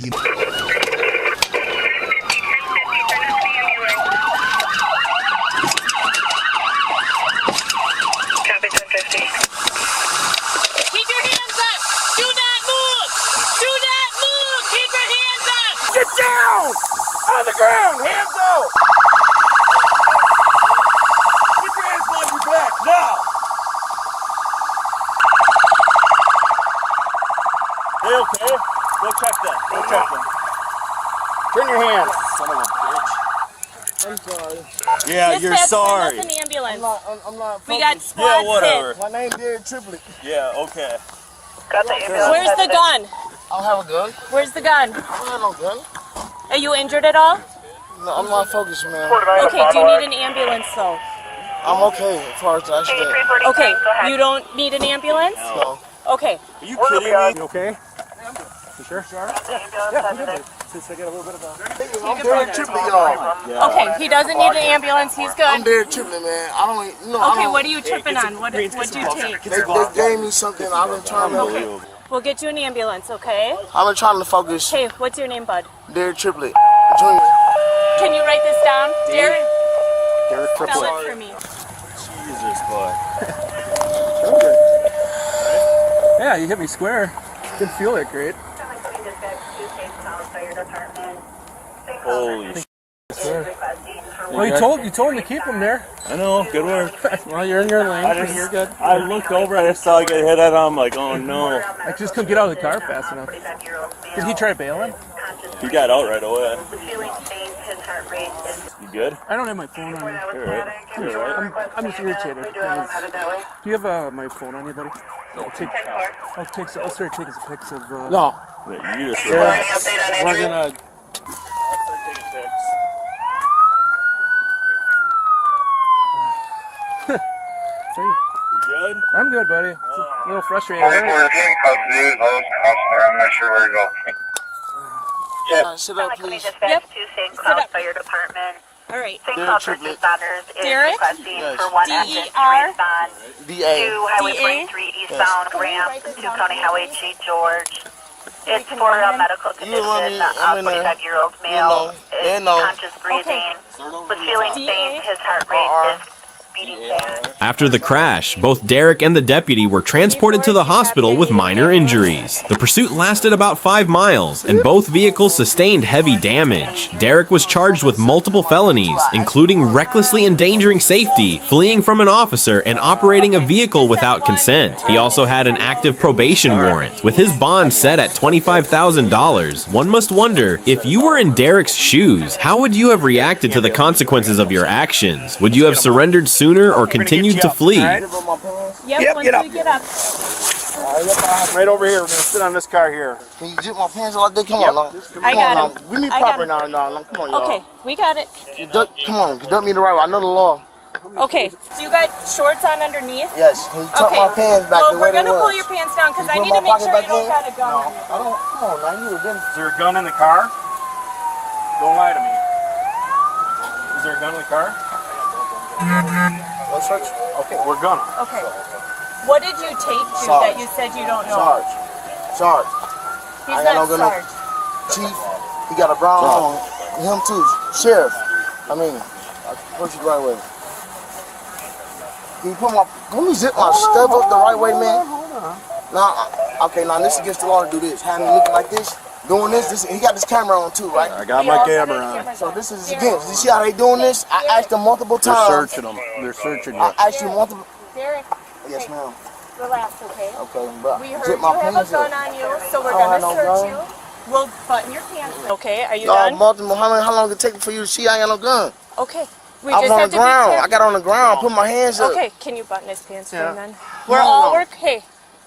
On the ground, hands up! Keep your hands on your back, now! They okay? Go check them, go check them. Turn your hands. Son of a bitch. I'm sorry. Yeah, Dispatch, you're sorry. send us an ambulance. I'm not We got focused. squads Yeah, whatever. hit. My name's Derek Triplet. Yeah, okay. Got the ambulance. Where's the gun? I don't have a gun. Where's the gun? I don't have no gun. Are you injured at all? No, I'm not focused, man. Okay, do you need an ambulance though? I'm okay as far as the accident. Okay, you don't need an ambulance? No. Okay. Are you kidding me? You okay? You sure? Yeah, I'm good. Since I get a little bit of a... I'm Derek Triplet, y'all. Okay, he doesn't need an ambulance. He's good. I'm Derek Triplet, man. I don't... No, Okay, what are you tripping on? What'd you take? They gave me something. I've been trying to... We'll get you an ambulance, okay? I've been trying to focus. Hey, what's your name, bud? Derek Triplet. Junior. Can you write this down, Derek? Derek Spell Triplet. it for me. Jesus, boy. Yeah, you hit me square. Didn't feel that great. Holy shit. Well, you told him to keep him there. I know, good work. Well, you're in your lane. You're good. I looked over, I just saw I get hit at him. I'm like, oh no. I just couldn't get out of the car fast enough. Did he try bailing? He got out right away. You good? I don't have my phone on me. You're right. I'm just irritated. Do you have my phone on you, buddy? I'll start taking some pics of. No. You just we're gonna. You good? I'm good, buddy. It's a little frustrating. I'm not sure where to go. Sit up, please. Yep. St. Cloud Fire Department. All right. St. Cloud First Responders is Derek? requesting for one engine to respond to Highway 43 eastbound ramp to County Highway G. George. It's for a medical condition. A 45-year-old male is conscious breathing, was feeling faint. His heart rate is beating fast. After the crash, both Derek and the deputy were transported to the hospital with minor injuries. The pursuit lasted about 5 miles, and both vehicles sustained heavy damage. Derek was charged with multiple felonies, including recklessly endangering safety, fleeing from an officer, and operating a vehicle without consent. He also had an active probation warrant. With his bond set at $25,000, one must wonder, if you were in Derek's shoes, how would you have reacted to the consequences of your actions? Would you have surrendered sooner or continued to flee? Yep, once get up. we get up. Right over here. We're gonna sit on this car here. Can you zip my pants like that? Come on, now. I got him. We need I proper got now. Come on, y'all. Okay, we got it. Come on, conduct me the right way. I know the law. Okay, so you got shorts on underneath? Yes. Can you tuck my pants back Well, the way we're they gonna was? pull your pants down because I Put need my to make pocket sure back you don't in? got a gun on you. I don't. Come on, now. You were getting. Is there a gun in the car? Don't lie to me. Is there a gun in the car? Let's search. Okay, we're gonna. Okay. What did you take to Sarge. that you said you don't know? Sarge. He's I ain't got not no gun. Sarge. Chief. He got a brown on. Him too. Sheriff. I mean, I push it the right way. Can you put my? Let me zip my stuff up the right way, man. Now, okay. Now this is against the law to do this. Have me looking like this. Doing this, he got this camera on too, right? I got my camera on. So this is against. You see how they doing this? I asked them multiple They're times. searching them. They're searching you. I asked you multiple. Derek. Yes, ma'am. Relax, okay? Okay, but We heard zip you my have a pants gun up. on you, so we're I don't gonna have no search gun. you. We'll button your pants. Okay, are you No, done? multiple. How long did it take for you to see I ain't got no gun? Okay. We I was just on have the to be ground. careful. I got on the ground. Put my hands up. Okay, can you button his pants for Yeah. him then? We're all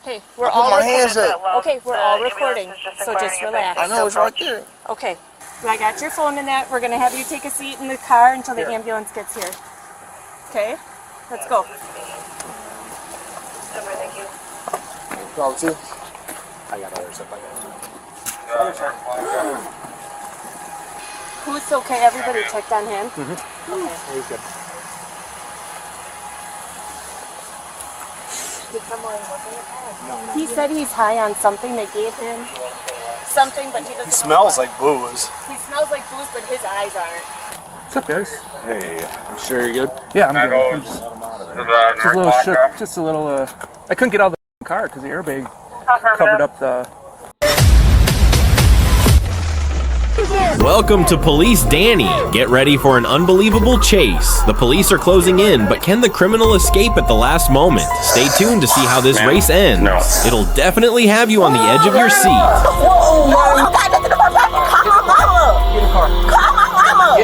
Hey, we're I put all my hands up. Okay, we're all recording, so just relax. I know it's right there. Okay. I got your phone in that. We're going to have you take a seat in the car until the ambulance gets here. Okay? Let's go. Problem two. I got other stuff like that. Who's okay? Everybody checked on him? Okay. He's good. He said he's high on something. They gave him something, but he doesn't. He smells like booze. He smells like booze, but his eyes aren't. What's up, guys? Hey, I'm sure you're good. Yeah, I'm good. I'm just a little shook. Just a little, I couldn't get out of the car because the airbag covered up the... Welcome to Police Danny. Get ready for an unbelievable chase. The police are closing in, but can the criminal escape at the last moment? Stay tuned to see how this race ends. It'll definitely have you on the edge of your seat. Whoa, man. Call my mama. Call my mama.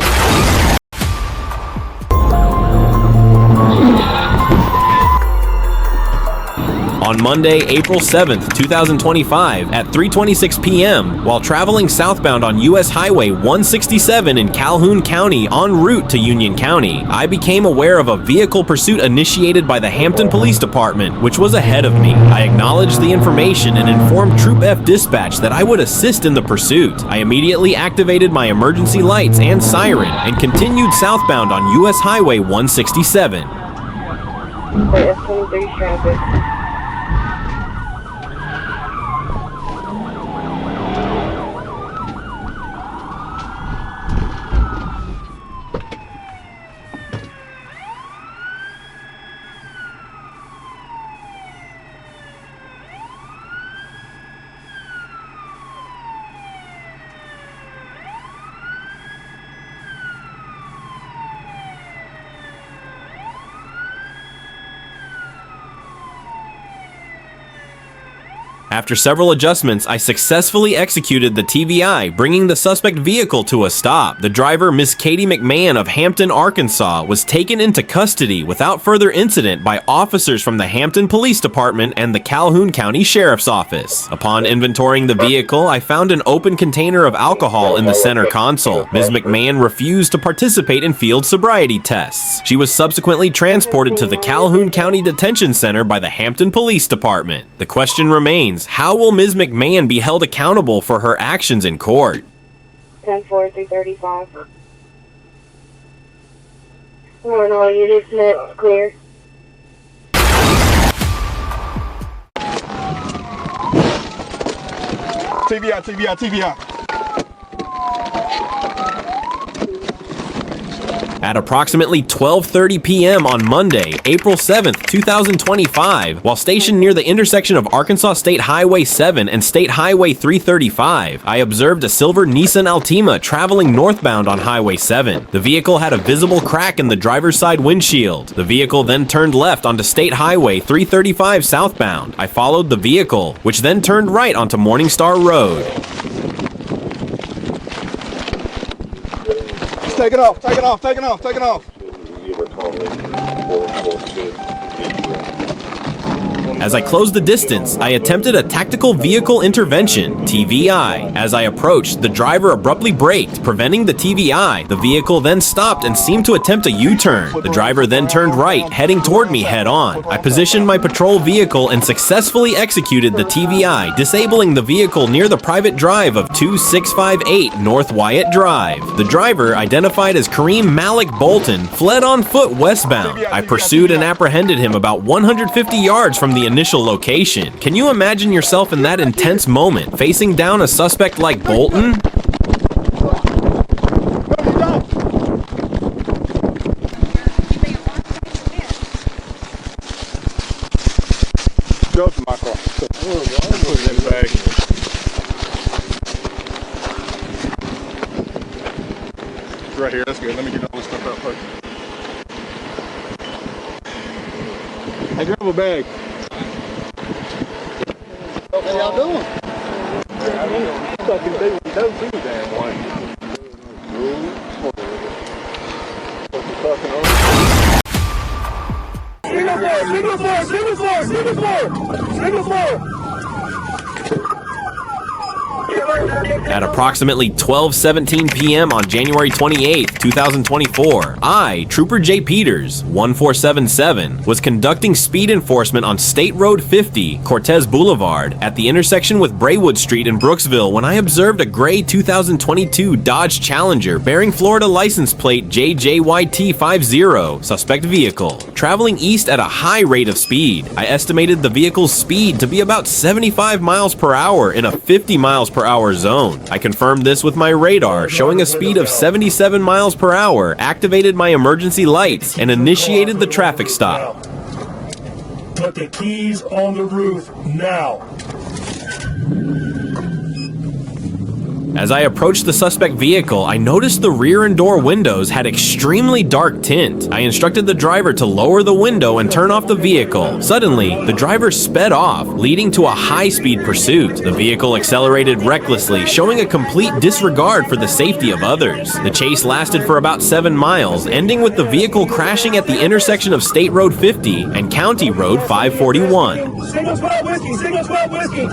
On Monday, April 7th, 2025, at 3:26 p.m., while traveling southbound on U.S. Highway 167 in Calhoun County en route to Union County, I became aware of a vehicle pursuit initiated by the Hampton Police Department, which was ahead of me. I acknowledged the information and informed Troop F Dispatch that I would assist in the pursuit. I immediately activated my emergency lights and siren and continued southbound on U.S. Highway 167. F-23 traffic. After several adjustments, I successfully executed the TVI, bringing the suspect vehicle to a stop. The driver, Miss Katie McMahon of Hampton, Arkansas, was taken into custody without further incident by officers from the Hampton Police Department and the Calhoun County Sheriff's Office. Upon inventorying the vehicle, I found an open container of alcohol in the center console. Ms. McMahon refused to participate in field sobriety tests. She was subsequently transported to the Calhoun County Detention Center by the Hampton Police Department. The question remains, how will Ms. McMahon be held accountable for her actions in court? 10-4, 335. Warren, all units, net clear. TVI. At approximately 12:30 p.m. on Monday, April 7th, 2025, while stationed near the intersection of Arkansas State Highway 7 and State Highway 335, I observed a silver Nissan Altima traveling northbound on Highway 7. The vehicle had a visible crack in the driver's side windshield. The vehicle then turned left onto State Highway 335 southbound. I followed the vehicle, which then turned right onto Morningstar Road. Take it off. As I closed the distance, I attempted a tactical vehicle intervention, TVI. As I approached, the driver abruptly braked, preventing the TVI. The vehicle then stopped and seemed to attempt a U-turn. The driver then turned right, heading toward me head-on. I positioned my patrol vehicle and successfully executed the TVI, disabling the vehicle near the private drive of 2658 North Wyatt Drive. The driver, identified as Kareem Malik Bolton, fled on foot westbound. I pursued and apprehended him about 150 yards from the initial location. Can you imagine yourself in that intense moment, facing down a suspect like Bolton? Go to my car. Put it in the bag. It's right here. That's good. Let me get all this stuff out first. Hey, grab a bag. What y'all doing? Fucking do the damn way. Single four. Get right At approximately 12:17 p.m. on January 28, 2024, I, Trooper J. Peters, 1477, was conducting speed enforcement on State Road 50, Cortez Boulevard, at the intersection with Braywood Street in Brooksville when I observed a gray 2022 Dodge Challenger bearing Florida license plate JJYT50, suspect vehicle, traveling east at a high rate of speed. I estimated the vehicle's speed to be about 75 miles per hour in a 50 miles per hour zone. I confirmed this with my radar, showing a speed of 77 miles per hour, activated my emergency lights, and initiated the traffic stop. Put the keys on the roof now. As I approached the suspect vehicle, I noticed the rear and door windows had extremely dark tint. I instructed the driver to lower the window and turn off the vehicle. Suddenly, the driver sped off, leading to a high-speed pursuit. The vehicle accelerated recklessly, showing a complete disregard for the safety of others. The chase lasted for about 7 miles, ending with the vehicle crashing at the intersection of State Road 50 and County Road 541. Single spot whiskey, single spot whiskey.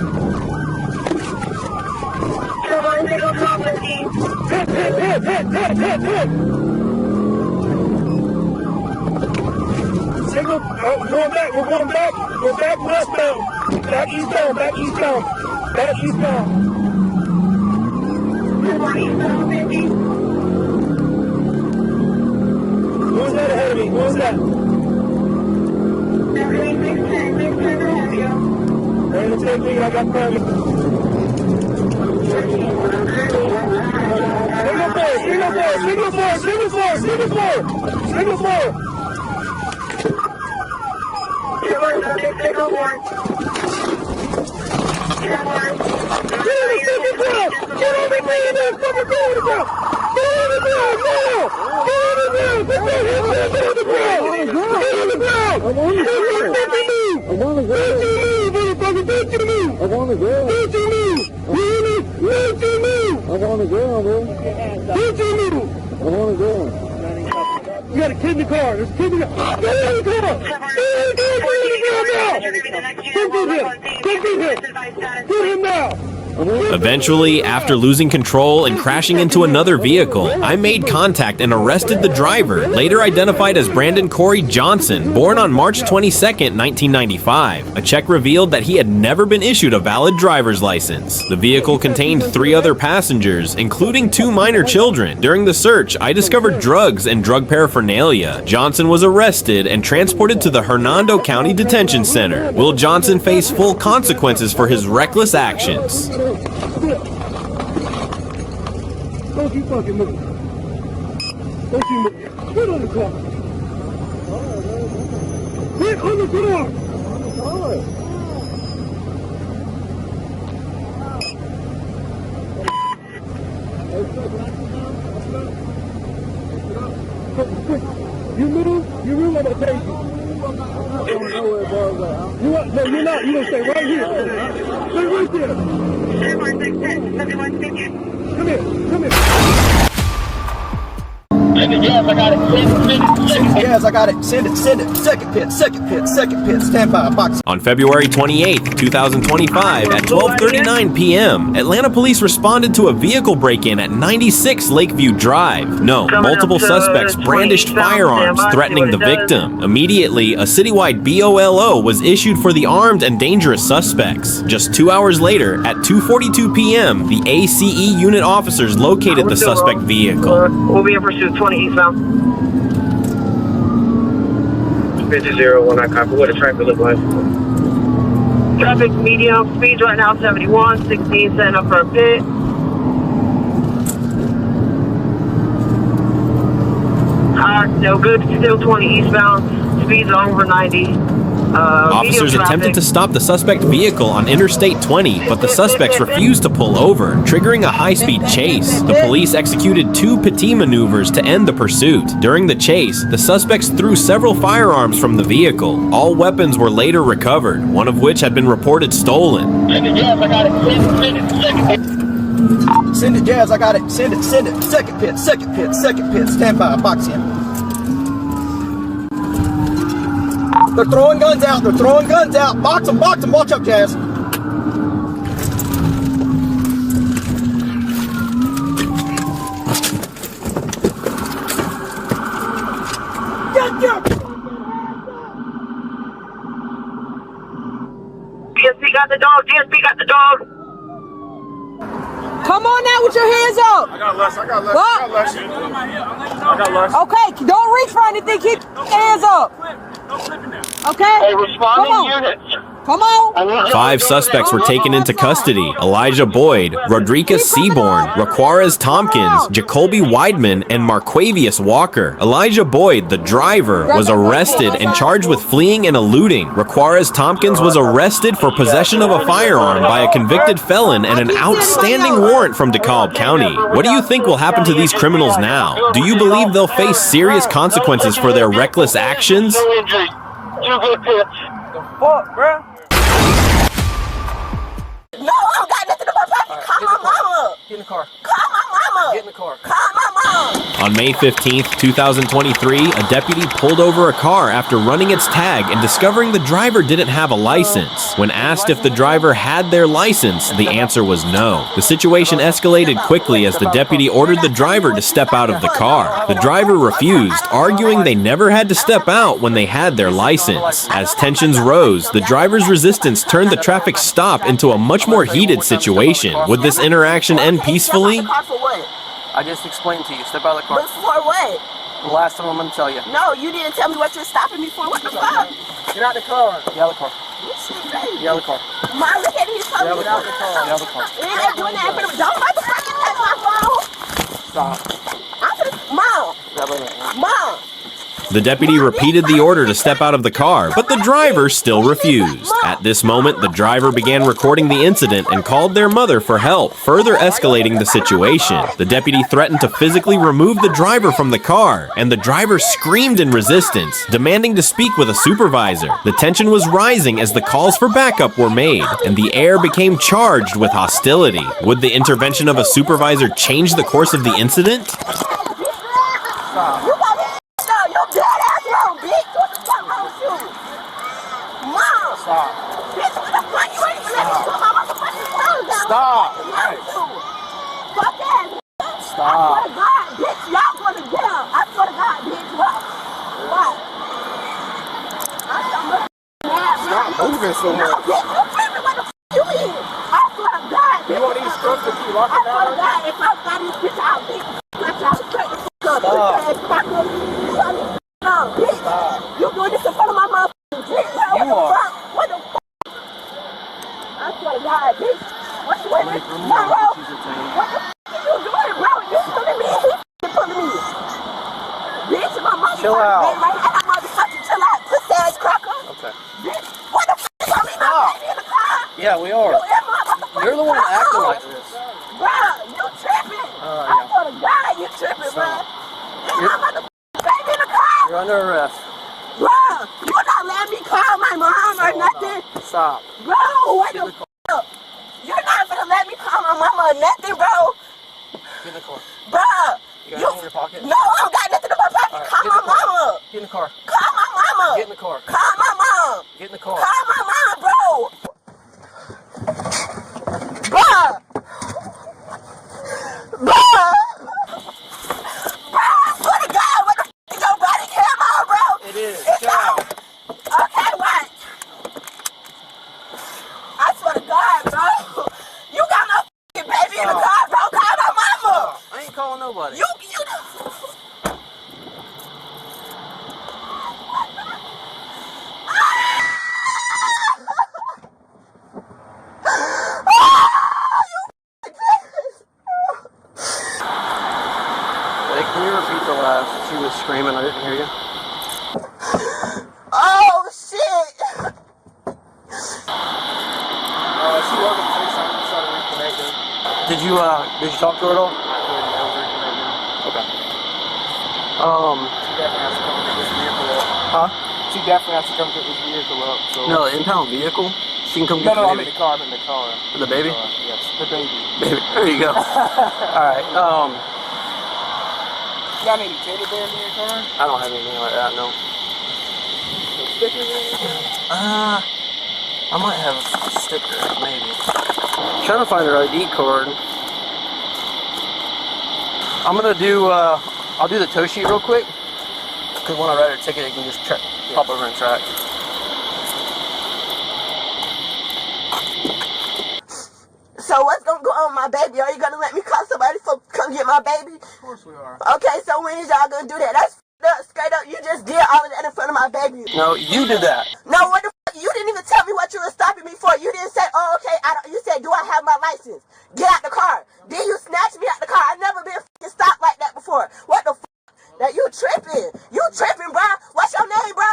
Hit. Signal, going back, we're going back. We're back westbound. Back eastbound, back eastbound. Back eastbound. What was that ahead of me? What was that? Ready to take me, I got time. Single four. You got a kid in the car. There's a kid in the car. Get in the car. Get him now. Eventually, after losing control and crashing into another vehicle, I made contact and arrested the driver, later identified as Brandon Corey Johnson, born on March 22, 1995. A check revealed that he had never been issued a valid driver's license. The vehicle contained 3 other passengers, including 2 minor children. During the search, I discovered drugs and drug paraphernalia. Johnson was arrested and transported to the Hernando County Detention Center. Will Johnson face full consequences for his reckless actions? Don't you fucking move. Don't you move. Get on the car. Get on the car. You move, I'm gonna take you. You want, no, you're not. You're gonna stay right here. Stay right there. Come here. Send it, yes, I got it. Yes, I got it. Send it. Second pit. Stand by, box. On February 28, 2025, at 12:39 p.m., Atlanta police responded to a vehicle break-in at 96 Lakeview Drive. Multiple suspects brandished firearms, threatening the victim. Immediately, a citywide BOLO was issued for the armed and dangerous suspects. Just 2 hours later, at 2:42 p.m., the ACE unit officers located the suspect vehicle. We'll be in pursuit 20 eastbound. 50-1, I copy. What does traffic look like? Traffic medium, speeds right now 71, 16 setting up for a pit. No good, still 20 eastbound, speeds over 90. Officers attempted to stop the suspect vehicle on Interstate 20, but the suspects refused to pull over, triggering a high-speed chase. The police executed 2 petit maneuvers to end the pursuit. During the chase, the suspects threw several firearms from the vehicle. All weapons were later recovered, one of which had been reported stolen. Send it, yes, I got it. Send it, Jazz, I got it. Send it. Second pit. Stand by, box in. They're throwing guns out. Box them. Watch up, Jazz. DSP got the dog. DSP got the dog. Come on now with your hands up. I got less. Okay, don't reach for anything. Keep your hands up. Okay? Hey, responding units. Come on. 5 suspects were taken into custody: Elijah Boyd, Rodriguez Seaborn, Raquarez Tompkins, Jacoby Weidman, and Marquavius Walker. Elijah Boyd, the driver, was arrested and charged with fleeing and eluding. Raquarez Tompkins was arrested for possession of a firearm by a convicted felon and an outstanding warrant from DeKalb County. What do you think will happen to these criminals now? Do you believe they'll face serious consequences for their reckless actions? Fuck, bro. No, I don't got nothing to my pocket. Call my mama. Get in the car. Call my mama. Get in the car. Call my mama. On May 15th, 2023, a deputy pulled over a car after running its tag and discovering the driver didn't have a license. When asked if the driver had their license, the answer was no. The situation escalated quickly as the deputy ordered the driver to step out of the car. The driver refused, arguing they never had to step out when they had their license. As tensions rose, the driver's resistance turned the traffic stop into a much more heated situation. Would this interaction end peacefully? I just explained to you. Step out of the car. But for what? The last time I'm going to tell you. No, you didn't tell me what you're stopping me for. What the fuck? Get out the car. Get out of the car. This shit crazy. Get out of the car. Mom, look at these Get out of the car. Get out of the car. We ain't doing that. Don't motherfucking take my phone. Stop. Mom. Mom. The deputy repeated the order to step out of the car, but the driver still refused. At this moment, the driver began recording the incident and called their mother for help, further escalating the situation. The deputy threatened to physically remove the driver from the car, and the driver screamed in resistance, demanding to speak with a supervisor. The tension was rising as the calls for backup were made, and the air became charged with hostility. Would the intervention of a supervisor change the course of the incident? Stop. Stop. I swear to God, bitch, y'all going to jail. I swear to God, bitch, what? I'm so mad, Stop moving so much. No, bitch, you tripping. What the f*** you mean? I swear to God, bitch. You want these stuff to keep locking down? I swear to God, if I got this bitch out, bitch, bitch, I'll straight the f*** up. No, bitch. You doing this in front of my motherfucking bitch. You are. What the f***? I swear to God, bitch. What you waiting? Bro, what the f*** you doing, bro? You pulling me? You pulling me? Bitch, my motherfucking chill out. baby right here. I'm motherfucking chill out. Pussy ass cracker. Okay. Bitch, what the f*** you want me my baby in the car? Yeah, we are. You're the one acting like this. Bro, you tripping. I swear to God, you tripping, bro. And my motherfucking baby in the car. You're under arrest. Bro, you not letting me call my mom or nothing. Stop. Bro, what the f***? You're not gonna let me call my mama or nothing, bro. Get in the car. Bro, You got anything in your pocket? No, I don't got nothing in my pocket. Right, Call my mama. Get in the car. Call my mama. Get in the car. Call my mom. Get in the car. Call my mom, bro. Bro. Bro. Bro, I swear to God, what the f*** is your body cam on, bro? It is. It's Chill out. Okay, what? I swear to God, bro. You got my f***ing baby in the car, bro. Call my mama. I ain't calling nobody. You Hey, can you repeat the last? She was screaming. I didn't hear you. Oh, shit. She wasn't FaceTime. She started reconnecting. Did you talk to her at all? Okay. She definitely has to come pick this vehicle up. Huh? She definitely has to come pick this vehicle up. So. No, the impound vehicle. She can come get No, the I'm baby. in the car. I'm in the car. The baby? Yes, the baby. Baby. There you go. All right. You got any teddy bears in your car? I don't have anything like that. No. No stickers in your car? I might have a sticker, maybe. Trying to find her ID card. I'm gonna do. I'll do the tow sheet real quick. Because when I write a ticket, it can just pop over and track. So what's gonna go on with my baby? Are you gonna let me call somebody to come get my baby? Of course we are. Okay, so when is y'all gonna do that? That's up, straight up. You just did all of that in front of my baby. No, you did that. No, what the fuck? You didn't even tell me what you were stopping me for. You didn't say, oh, okay, you said, do I have my license? Get out the car. Then you snatched me out the car. I've never been fucking stopped like that before. What the fuck? That you tripping. You tripping, bro. What's your name, bro?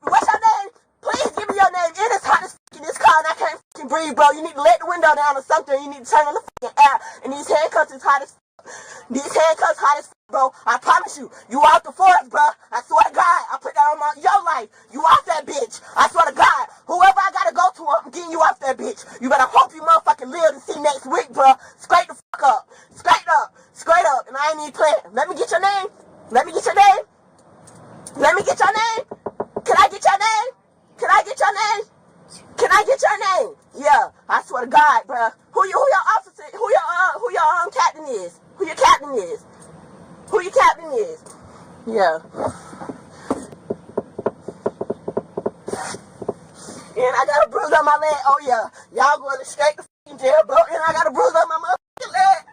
What's your name? Please give me your name. It is hot as fuck in this car and I can't fucking breathe, bro. You need to let the window down or something. You need to turn on the fucking air. And these handcuffs is hot as fuck. These handcuffs hot as fuck, bro. I promise you. You off the force, bro. I swear to God. I put that on your life. You off that bitch. I swear to God. Whoever I gotta go to, I'm getting you off that bitch. You better hope you motherfucking live to see next week, bro. Straight the fuck up. Straight up. Straight up. And I ain't even playing. Let me get your name. Let me get your name. Let me get your name. Can I get your name? Can I get your name? Can I get your name? Yeah, I swear to God, bro. Who your officer? Who your captain is? Who your captain is? Who your captain is? Yeah. And I got a bruise on my leg. Oh yeah, y'all going straight to fucking jail, bro. And I got a bruise on my motherfucking leg.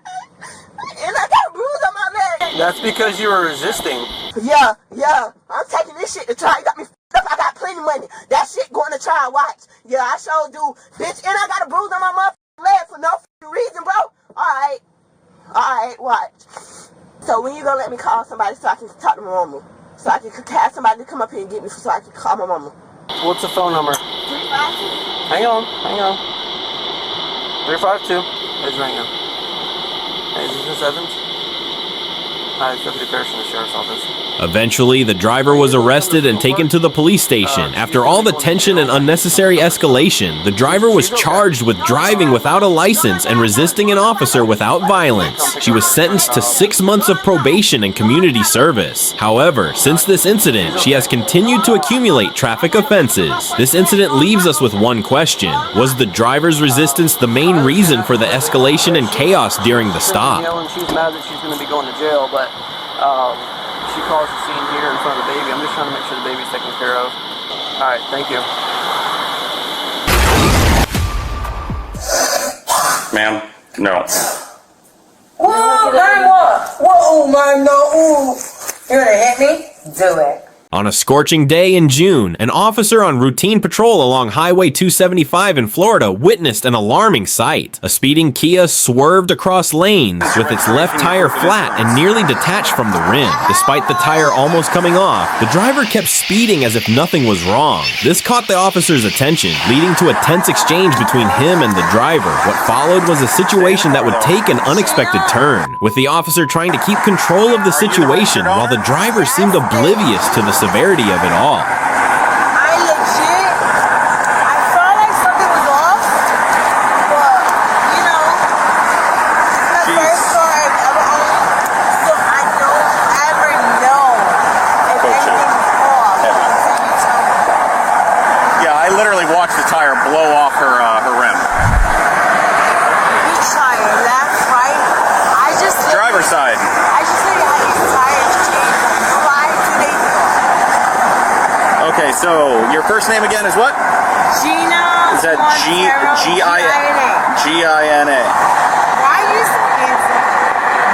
And I got a bruise on my leg. That's because you were resisting. Yeah. I'm taking this shit to try. You got me f***ed up. I got plenty of money. That shit going to try and watch. Yeah, I sure do. Bitch, and I got a bruise on my motherfucking leg for no f***ing reason, bro. Alright, watch. So when you gonna let me call somebody so I can talk to my mama? So I can have somebody to come up here and get me so I can call my mama. What's the phone number? 352. Hang on. 352. It's ringing. Hey, is this Evans? Hi, it's Deputy Parrish from the Sheriff's Office. Eventually, the driver was arrested and taken to the police station. After all the tension and unnecessary escalation, the driver was charged with driving without a license and resisting an officer without violence. She was sentenced to 6 months of probation and community service. However, since this incident, she has continued to accumulate traffic offenses. This incident leaves us with one question. Was the driver's resistance the main reason for the escalation and chaos during the stop? She's mad that she's going to be going to jail, but she caused a scene here in front of the baby. I'm just trying to make sure the baby's taken care of. All right, thank you. Ma'am, no. Whoa, man, what? Whoa, man, no. Ooh. You wanna hit me? Do it. On a scorching day in June, an officer on routine patrol along Highway 275 in Florida witnessed an alarming sight. A speeding Kia swerved across lanes with its left tire flat and nearly detached from the rim. Despite the tire almost coming off, the driver kept speeding as if nothing was wrong. This caught the officer's attention, leading to a tense exchange between him and the driver. What followed was a situation that would take an unexpected turn, with the officer trying to keep control of the situation while the driver seemed oblivious to the severity of it all. I felt like something was off, but, you know, it's my first car I've ever owned, so I don't ever know if anything's off until you tell me. Yeah, I literally watched the tire blow off her rim. Which tire? Left, right? Driver's side. I just said I had these tires changed like 2 days ago. Okay, so your first name again is what? Gina. Is that Gina? Why are you so handsome?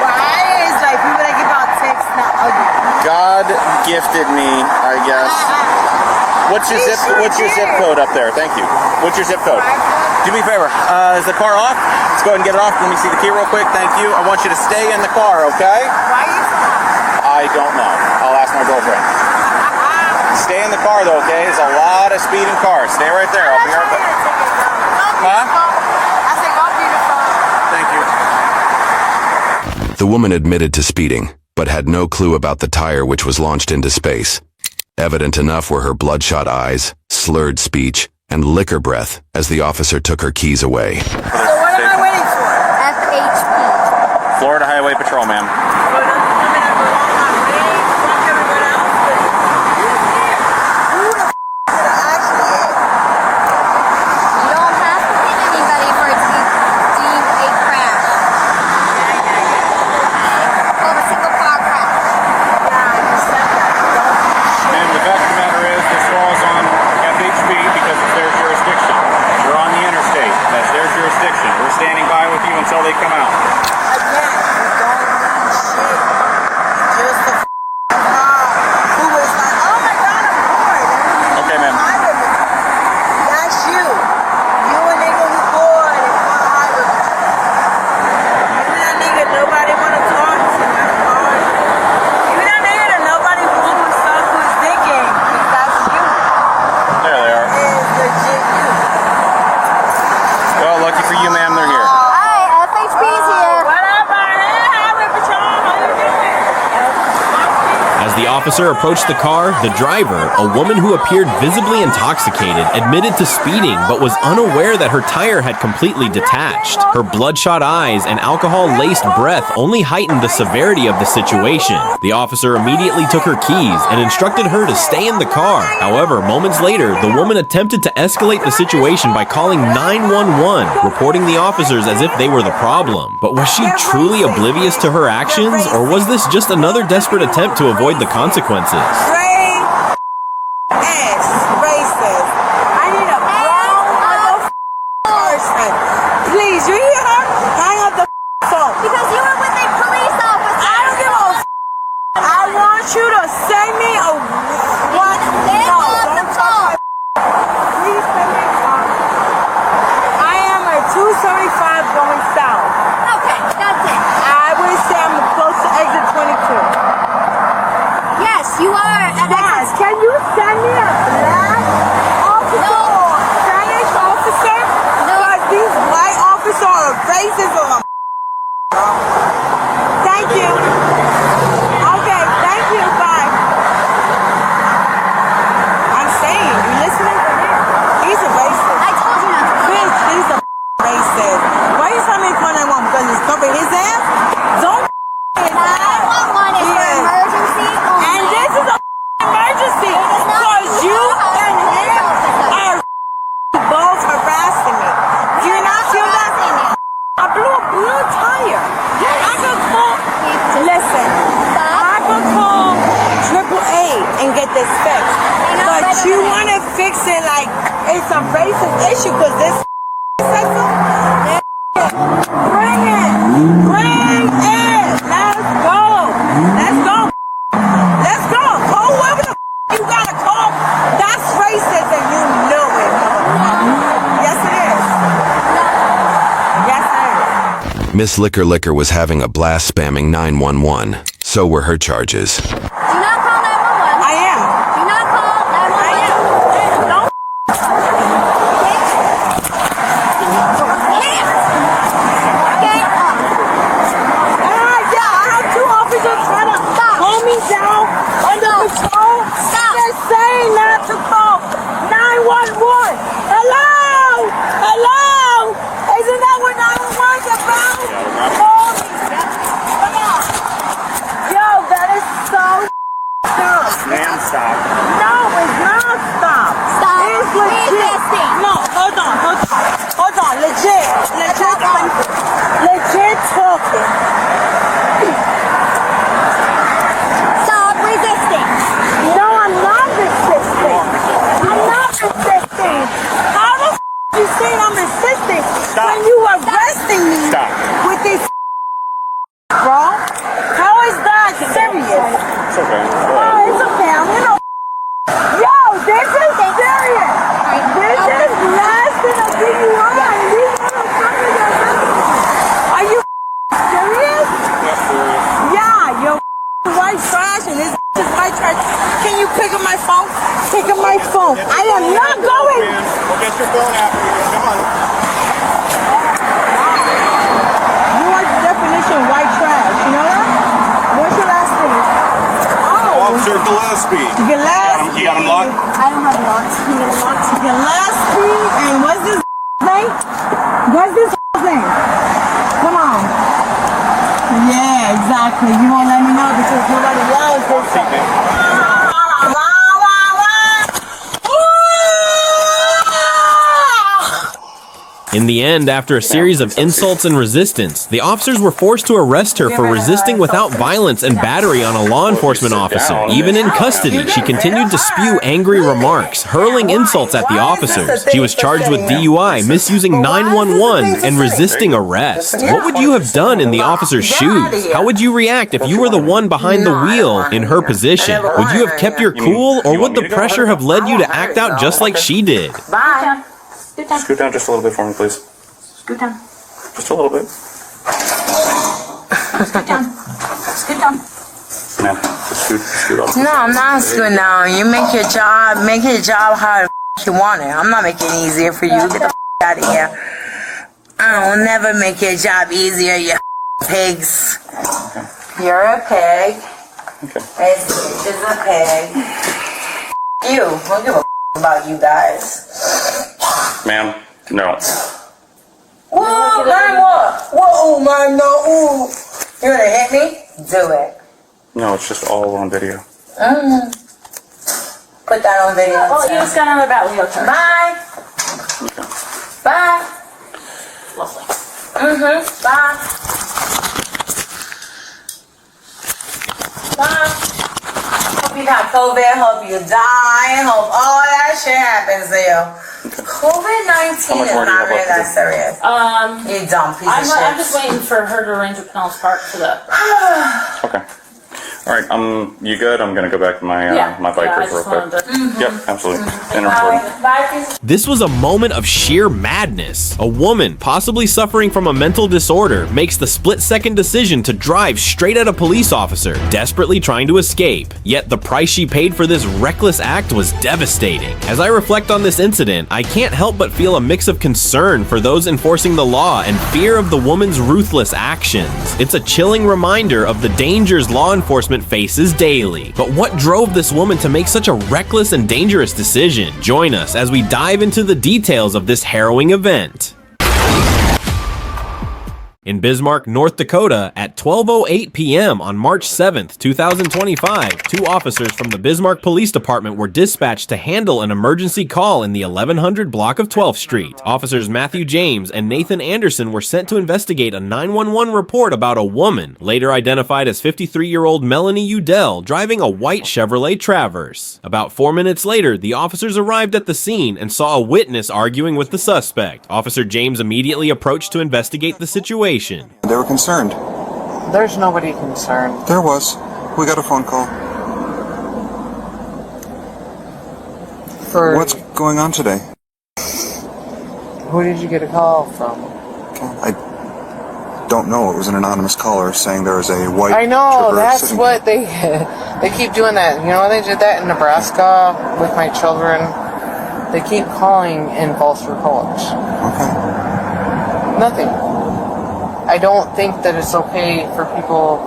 Why is like people that give out texts not ugly? God gifted me, I guess. What's your zip code up there? Thank you. What's your zip code? Do me a favor. Is the car off? Let's go ahead and get it off. Let me see the key real quick. Thank you. I want you to stay in the car, okay? Why are you so I don't know. I'll ask my girlfriend. Stay in the car though, okay? There's a lot of speeding cars. Stay right there. I'll be right back. Huh? I said go beautiful. Thank you. The woman admitted to speeding, but had no clue about the tire which was launched into space. Evident enough were her bloodshot eyes, slurred speech, and liquor breath as the officer took her keys away. So what am I waiting for? FHP. Florida Highway Patrol, ma'am. come out. Again, we don't need shit. Just a cop who was like, oh my God, I'm bored. Okay, ma'am. That's you. You a nigga who bored and want high with me. You that nigga nobody want to talk to. You that nigga that nobody who's thinking. That's you. There they are. It's legit you. Well, lucky for you, ma'am, they're here. Hi, FHP's here. Whatever. Hey, Highway Patrol. How you doing? As the officer approached the car, the driver, a woman who appeared visibly intoxicated, admitted to speeding but was unaware that her tire had completely detached. Her bloodshot eyes and alcohol-laced breath only heightened the severity of the situation. The officer immediately took her keys and instructed her to stay in the car. However, moments later, the woman attempted to escalate the situation by calling 911, reporting the officers as if they were the problem. But was she truly oblivious to her actions, or was this just another desperate attempt to avoid the consequences? Crave ass racist. I need a brown person. Please, you hear her? Hang up the phone. Because you were with a police officer. I don't give a I want you to send me a what? No, don't touch my please send me a car. I am a 275 going south. Okay, that's it. I would say I'm close to exit 22. Yes, you are. Yes, can you send me a black officer or Spanish officer? Because these white officers are racist or thank you. Okay, thank you, bye. I'm saying, you listening to me? He's a racist. I told you not to. Bitch, he's a racist. Why you telling me call 911? Because it's covering his ass? Don't 911 is for emergency only. and this is a emergency because you and him are both harassing me. Do you not feel that? I blew a blue tire. I could call. Listen, I could call AAA and get this fixed. But you want to fix it like it's a racist issue because this said so? Bring it. Bring it. Let's go. Let's go. Let's go. Call whoever the you gotta call. That's racist and you know it, motherfucker. Yes, it is. Yes, it is. Miss Liquor Liquor was having a blast spamming 911. So were her charges. Do not call 911. I am. Do not call 911. No. Yeah, I have two officers trying to calm me down under patrol. Stop. They're saying not to call 911. Hello? Hello? Isn't that what 911's about? Call me. Come on. Yo, that is so dumb. Ma'am, stop. No, it's not stop. Stop It's legit. resisting. No, hold on. Legit. Legit talking. Stop resisting. No, I'm not resisting. I'm not resisting. How the you saying I'm resisting when you arresting me with this bro? How is that serious? It's okay. Oh, it's okay. I'm gonna. Yo, this is serious. This is less than a DUI. These motherfuckers are. Are you serious? Not serious. Yeah, you're white trash and this is white trash. Can you pick up my phone? Pick up my phone. I am not going. We'll get your phone after you. Come on. You are the definition of white trash. You know that? What's your last name? Oh. Officer Gillespie. Gillespie. You got him locked? I don't have locks. You need a lock? Gillespie. And what's this name? What's this name? Come on. Yeah, exactly. You won't let me know because nobody loves this. In the end, after a series of insults and resistance, the officers were forced to arrest her for resisting without violence and battery on a law enforcement officer. Even in custody, she continued to spew angry remarks, hurling insults at the officers. She was charged with DUI, misusing 911, and resisting arrest. What would you have done in the officer's shoes? How would you react if you were the one behind the wheel in her position? Would you have kept your cool, or would the pressure have led you to act out just like she did? Bye. Scoot down just a little bit for me, please. Scoot down. Just a little bit. Scoot down. Scoot down. Ma'am, just scoot up. No, I'm not screwing down. You make your job how the you want it. I'm not making it easier for you. Get the out of here. I will never make your job easier, you pigs. You're a pig. Okay. This is a pig. You. I don't give a about you guys. Ma'am, no. Whoa, man, what? Whoa, man, no. Ooh. You gonna hit me? Do it. No, it's just all on video. Put that on video. Well, you just got on about Leo turn. Bye. Bye. Lovely. Bye. Bye. Hope you got COVID. Hope you die. Hope all that shit happens to you. COVID-19 is not really that serious. You dumb piece of shit. I'm just waiting for her to arrange with Penal's Park for that. Okay. All right, you good? I'm gonna go back to my my bike real quick. Yep, absolutely. And recording. This was a moment of sheer madness. A woman, possibly suffering from a mental disorder, makes the split-second decision to drive straight at a police officer, desperately trying to escape. Yet the price she paid for this reckless act was devastating. As I reflect on this incident, I can't help but feel a mix of concern for those enforcing the law and fear of the woman's ruthless actions. It's a chilling reminder of the dangers law enforcement faces daily. But what drove this woman to make such a reckless and dangerous decision? Join us as we dive into the details of this harrowing event. In Bismarck, North Dakota, at 12:08 p.m. on March 7th, 2025, two officers from the Bismarck Police Department were dispatched to handle an emergency call in the 1100 block of 12th Street. Officers Matthew James and Nathan Anderson were sent to investigate a 911 report about a woman, later identified as 53-year-old Melanie Udell, driving a white Chevrolet Traverse. About 4 minutes later, the officers arrived at the scene and saw a witness arguing with the suspect. Officer James immediately approached to investigate the situation. They were concerned. There's nobody concerned. There was. We got a phone call. What's going on today? Who did you get a call from? I don't know. It was an anonymous caller saying there was a white I know, Traverse that's sitting what they keep doing that. You know, they did that in Nebraska with my children. They keep calling in false reports. Okay. Nothing. I don't think that it's okay for people.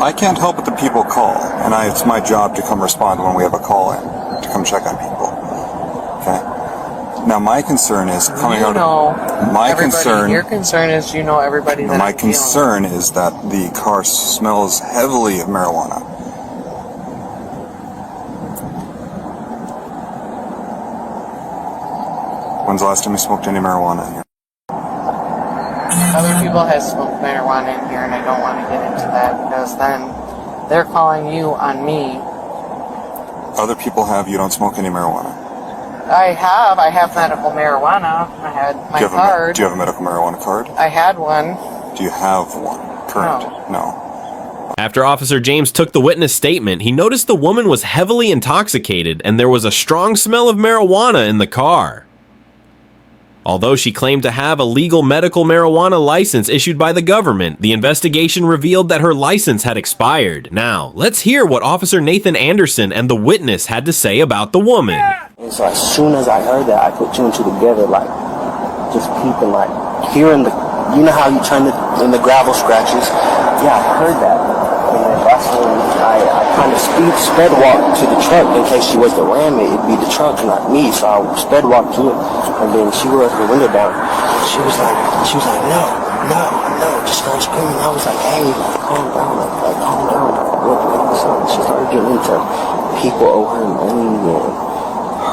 I can't help but the people call, and it's my job to come respond when we have a call in, to come check on people. Okay. Now my concern is coming out of my concern. Your concern is you know everybody that my concern is that the car smells heavily of marijuana. When's the last time you smoked any marijuana in here? Other people have smoked marijuana in here, and I don't want to get into that because then they're calling you on me. Other people have. You don't smoke any marijuana. I have medical marijuana. I had my card. Do you have a medical marijuana card? I had one. Do you have one current? No. After Officer James took the witness statement, he noticed the woman was heavily intoxicated and there was a strong smell of marijuana in the car. Although she claimed to have a legal medical marijuana license issued by the government, the investigation revealed that her license had expired. Now, let's hear what Officer Nathan Anderson and the witness had to say about the woman. And so as soon as I heard that, I put two and two together, like, just peeping, like, hearing the, you know how you turn in the gravel scratches? Yeah, I heard that. And then that's when I kind of sped walked to the truck in case she was to ram it. It'd be the truck, not me. So I sped walked to it, and then she rolled her window down. She was like, no, just started screaming. I was like, hey, calm down, like calm down. So she started getting into people over her money and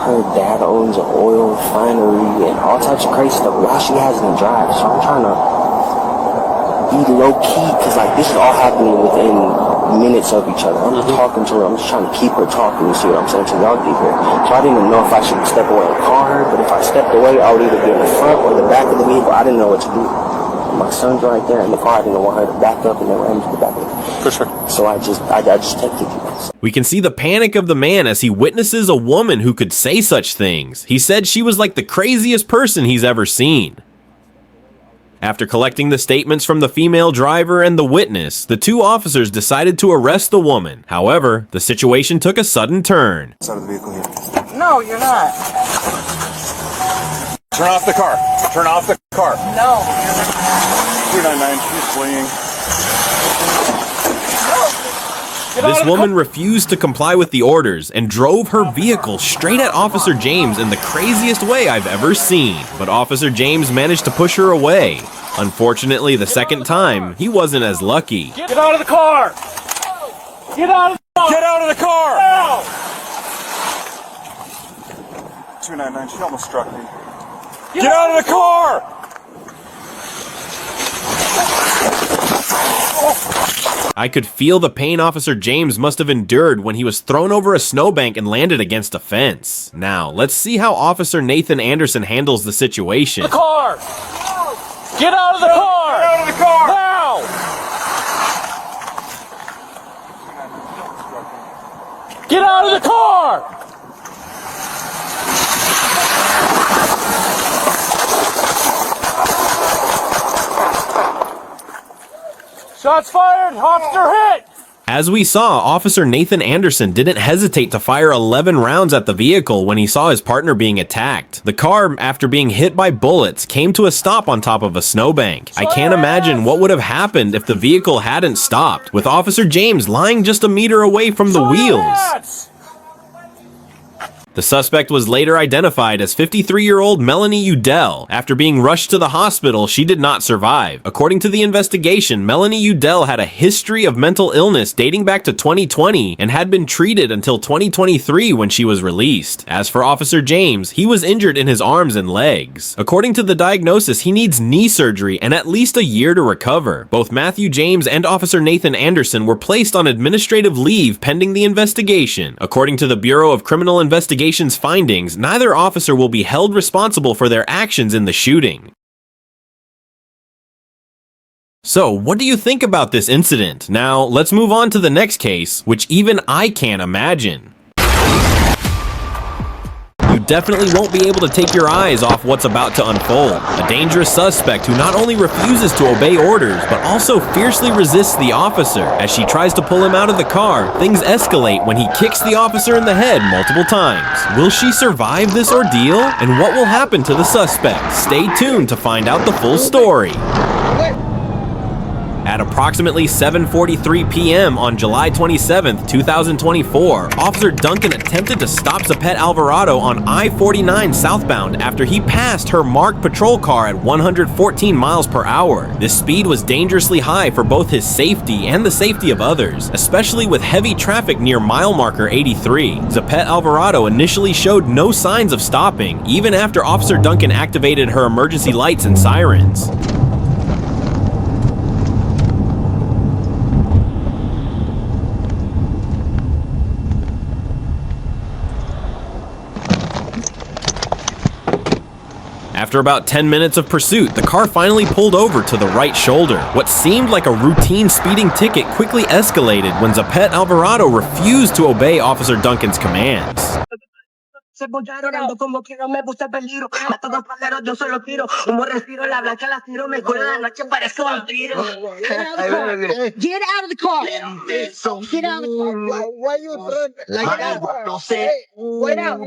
her dad owns an oil refinery and all types of crazy stuff. Why she has me drive? So I'm trying to be low key because like this is all happening within minutes of each other. I'm just talking to her. I'm just trying to keep her talking. You see what I'm saying? So y'all get here. So I didn't know if I should step away and call her, but if I stepped away, I would either be in the front or the back of the vehicle. I didn't know what to do. My son's right there in the car. I didn't want her to back up and then ram to the back of it. For sure. So I just texted you. We can see the panic of the man as he witnesses a woman who could say such things. He said she was like the craziest person he's ever seen. After collecting the statements from the female driver and the witness, the two officers decided to arrest the woman. However, the situation took a sudden turn. Out of the vehicle here. No, you're not. Turn off the car. Turn off the car. No. 299, she's fleeing. This woman refused to comply with the orders and drove her vehicle straight at Officer James in the craziest way I've ever seen. But Officer James managed to push her away. Unfortunately, the second time, he wasn't as lucky. Get out of the car! Get out of the car! Get out of the car! Now! 299, she almost struck me. Get out of the car! I could feel the pain Officer James must have endured when he was thrown over a snowbank and landed against a fence. Now, let's see how Officer Nathan Anderson handles the situation. The car! Get out of the car! Get out of the car! Now! Get out of the car! Shots fired! Officer hit! As we saw, Officer Nathan Anderson didn't hesitate to fire 11 rounds at the vehicle when he saw his partner being attacked. The car, after being hit by bullets, came to a stop on top of a snowbank. I can't imagine what would have happened if the vehicle hadn't stopped, with Officer James lying just a meter away from the wheels. The suspect was later identified as 53-year-old Melanie Udell. After being rushed to the hospital, she did not survive. According to the investigation, Melanie Udell had a history of mental illness dating back to 2020 and had been treated until 2023 when she was released. As for Officer James, he was injured in his arms and legs. According to the diagnosis, he needs knee surgery and at least a year to recover. Both Matthew James and Officer Nathan Anderson were placed on administrative leave pending the investigation. According to the Bureau of Criminal Investigation's findings, neither officer will be held responsible for their actions in the shooting. So, what do you think about this incident? Now, let's move on to the next case, which even I can't imagine. You definitely won't be able to take your eyes off what's about to unfold. A dangerous suspect who not only refuses to obey orders, but also fiercely resists the officer. As she tries to pull him out of the car, things escalate when he kicks the officer in the head multiple times. Will she survive this ordeal? And what will happen to the suspect? Stay tuned to find out the full story. At approximately 7:43 p.m. on July 27, 2024, Officer Duncan attempted to stop Zapette Alvarado on I-49 southbound after he passed her marked patrol car at 114 miles per hour. This speed was dangerously high for both his safety and the safety of others, especially with heavy traffic near mile marker 83. Zapette Alvarado initially showed no signs of stopping, even after Officer Duncan activated her emergency lights and sirens. After about 10 minutes of pursuit, the car finally pulled over to the right shoulder. What seemed like a routine speeding ticket quickly escalated when Zapette Alvarado refused to obey Officer Duncan's commands. Se llorando como que no me puse peligro. A todos paleros yo solo tiro. Humo respiro, la blanca la tiro. Me juro la noche parezco vampiro. Get out of the car. Get out of the car. Get out of the car. Why you like that? No sé. Wait out.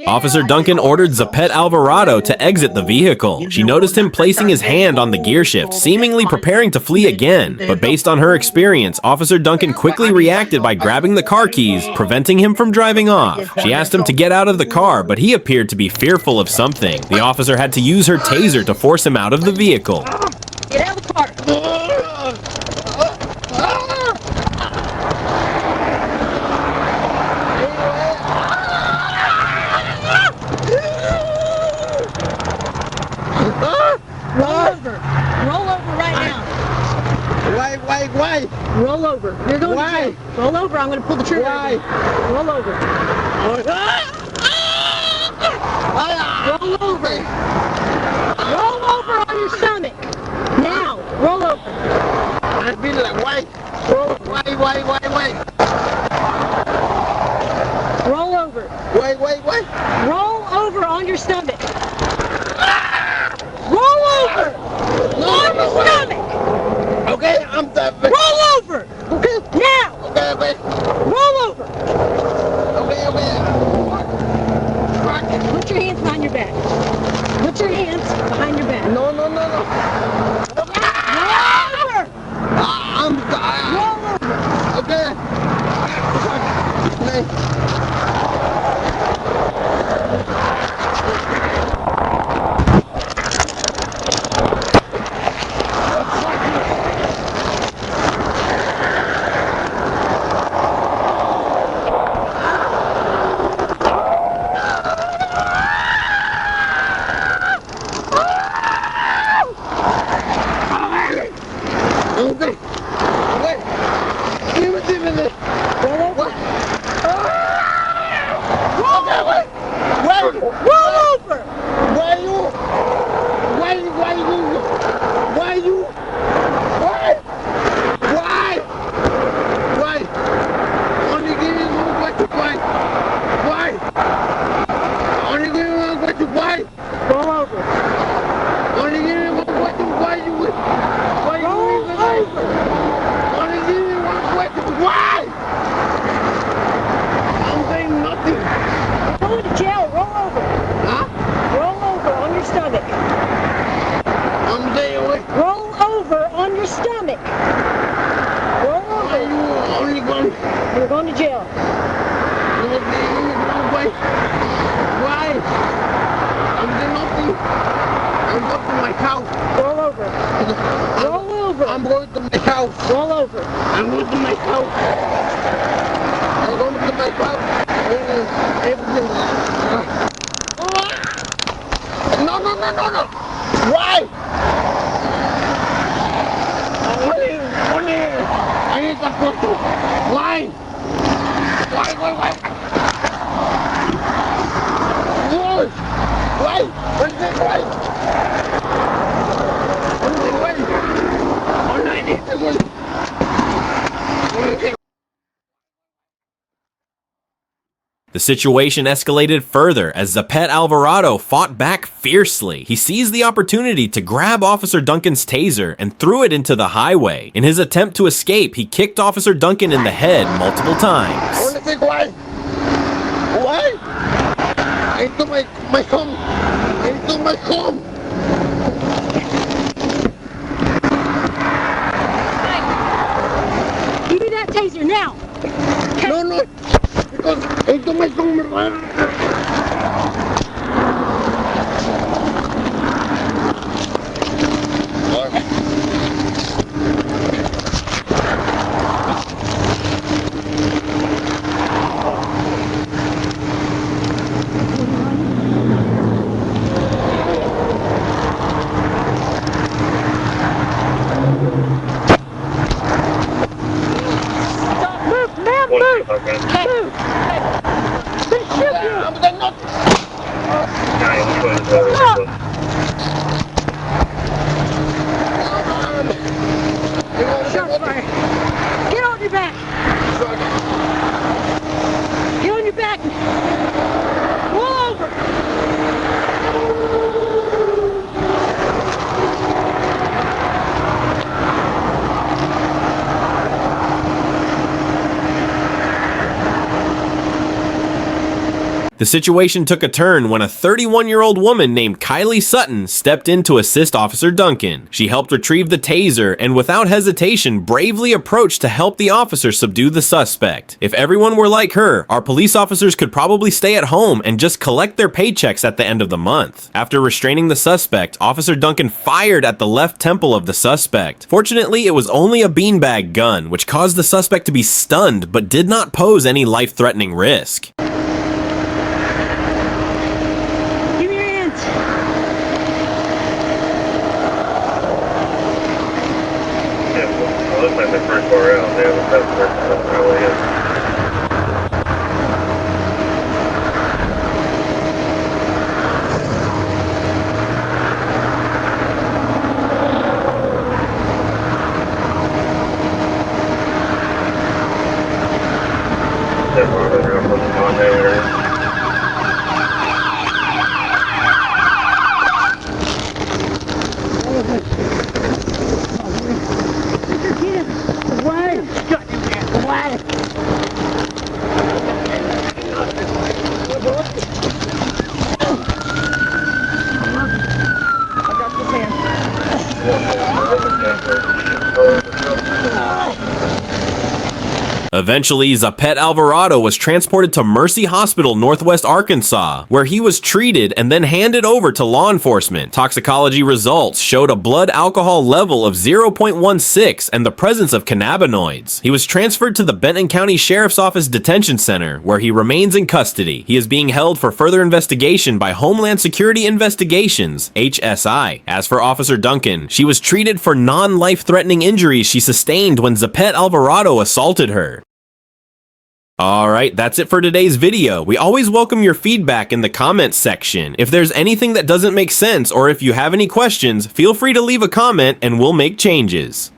Officer Duncan ordered Zapette Alvarado to exit the vehicle. She noticed him placing his hand on the gear shift, seemingly preparing to flee again. But based on her experience, Officer Duncan quickly reacted by grabbing the car keys, preventing him from driving off. She asked him to get out of the car, but he appeared to be fearful of something. The officer had to use her taser to force him out of the vehicle. Get out of the car. Roll over. You're going to jail. Roll over. I'm going to pull the trigger. Why? Roll over. Roll over. Roll over on your stomach. Now. Roll over. I feel like, why? Why? Roll over. Why? Roll over on your stomach. Roll over on your stomach. Okay, I'm done. Roll over. Okay. Now. Okay. Roll over. Okay. Put your hands behind your back. Put your hands behind your back. No. Roll over. I'm Roll over. okay. You're going to jail. Why? I'm doing nothing. I'm going to my house. Roll over. Roll over. I'm going to my house. Roll over. I'm going to my house. I'm going to my house. Everything. No. Why? I need to put you. Why? Why? Why? The situation escalated further as Zapet Alvarado fought back fiercely. He seized the opportunity to grab Officer Duncan's taser and threw it into the highway. In his attempt to escape, he kicked Officer Duncan in the head multiple times. I want to think why? Why? I took my home. I took my home. Give me that taser now. No. Because I took my home. The situation took a turn when a 31-year-old woman named Kylie Sutton stepped in to assist Officer Duncan. She helped retrieve the taser and without hesitation bravely approached to help the officer subdue the suspect. If everyone were like her, our police officers could probably stay at home and just collect their paychecks at the end of the month. After restraining the suspect, Officer Duncan fired at the left temple of the suspect. Fortunately, it was only a beanbag gun, which caused the suspect to be stunned but did not pose any life-threatening risk. pretty far out. They have a customer really is. Eventually, Zapet Alvarado was transported to Mercy Hospital, Northwest Arkansas, where he was treated and then handed over to law enforcement. Toxicology results showed a blood alcohol level of 0.16 and the presence of cannabinoids. He was transferred to the Benton County Sheriff's Office Detention Center, where he remains in custody. He is being held for further investigation by Homeland Security Investigations, HSI. As for Officer Duncan, she was treated for non-life-threatening injuries she sustained when Zapet Alvarado assaulted her. Alright, that's it for today's video. We always welcome your feedback in the comments section. If there's anything that doesn't make sense or if you have any questions, feel free to leave a comment and we'll make changes.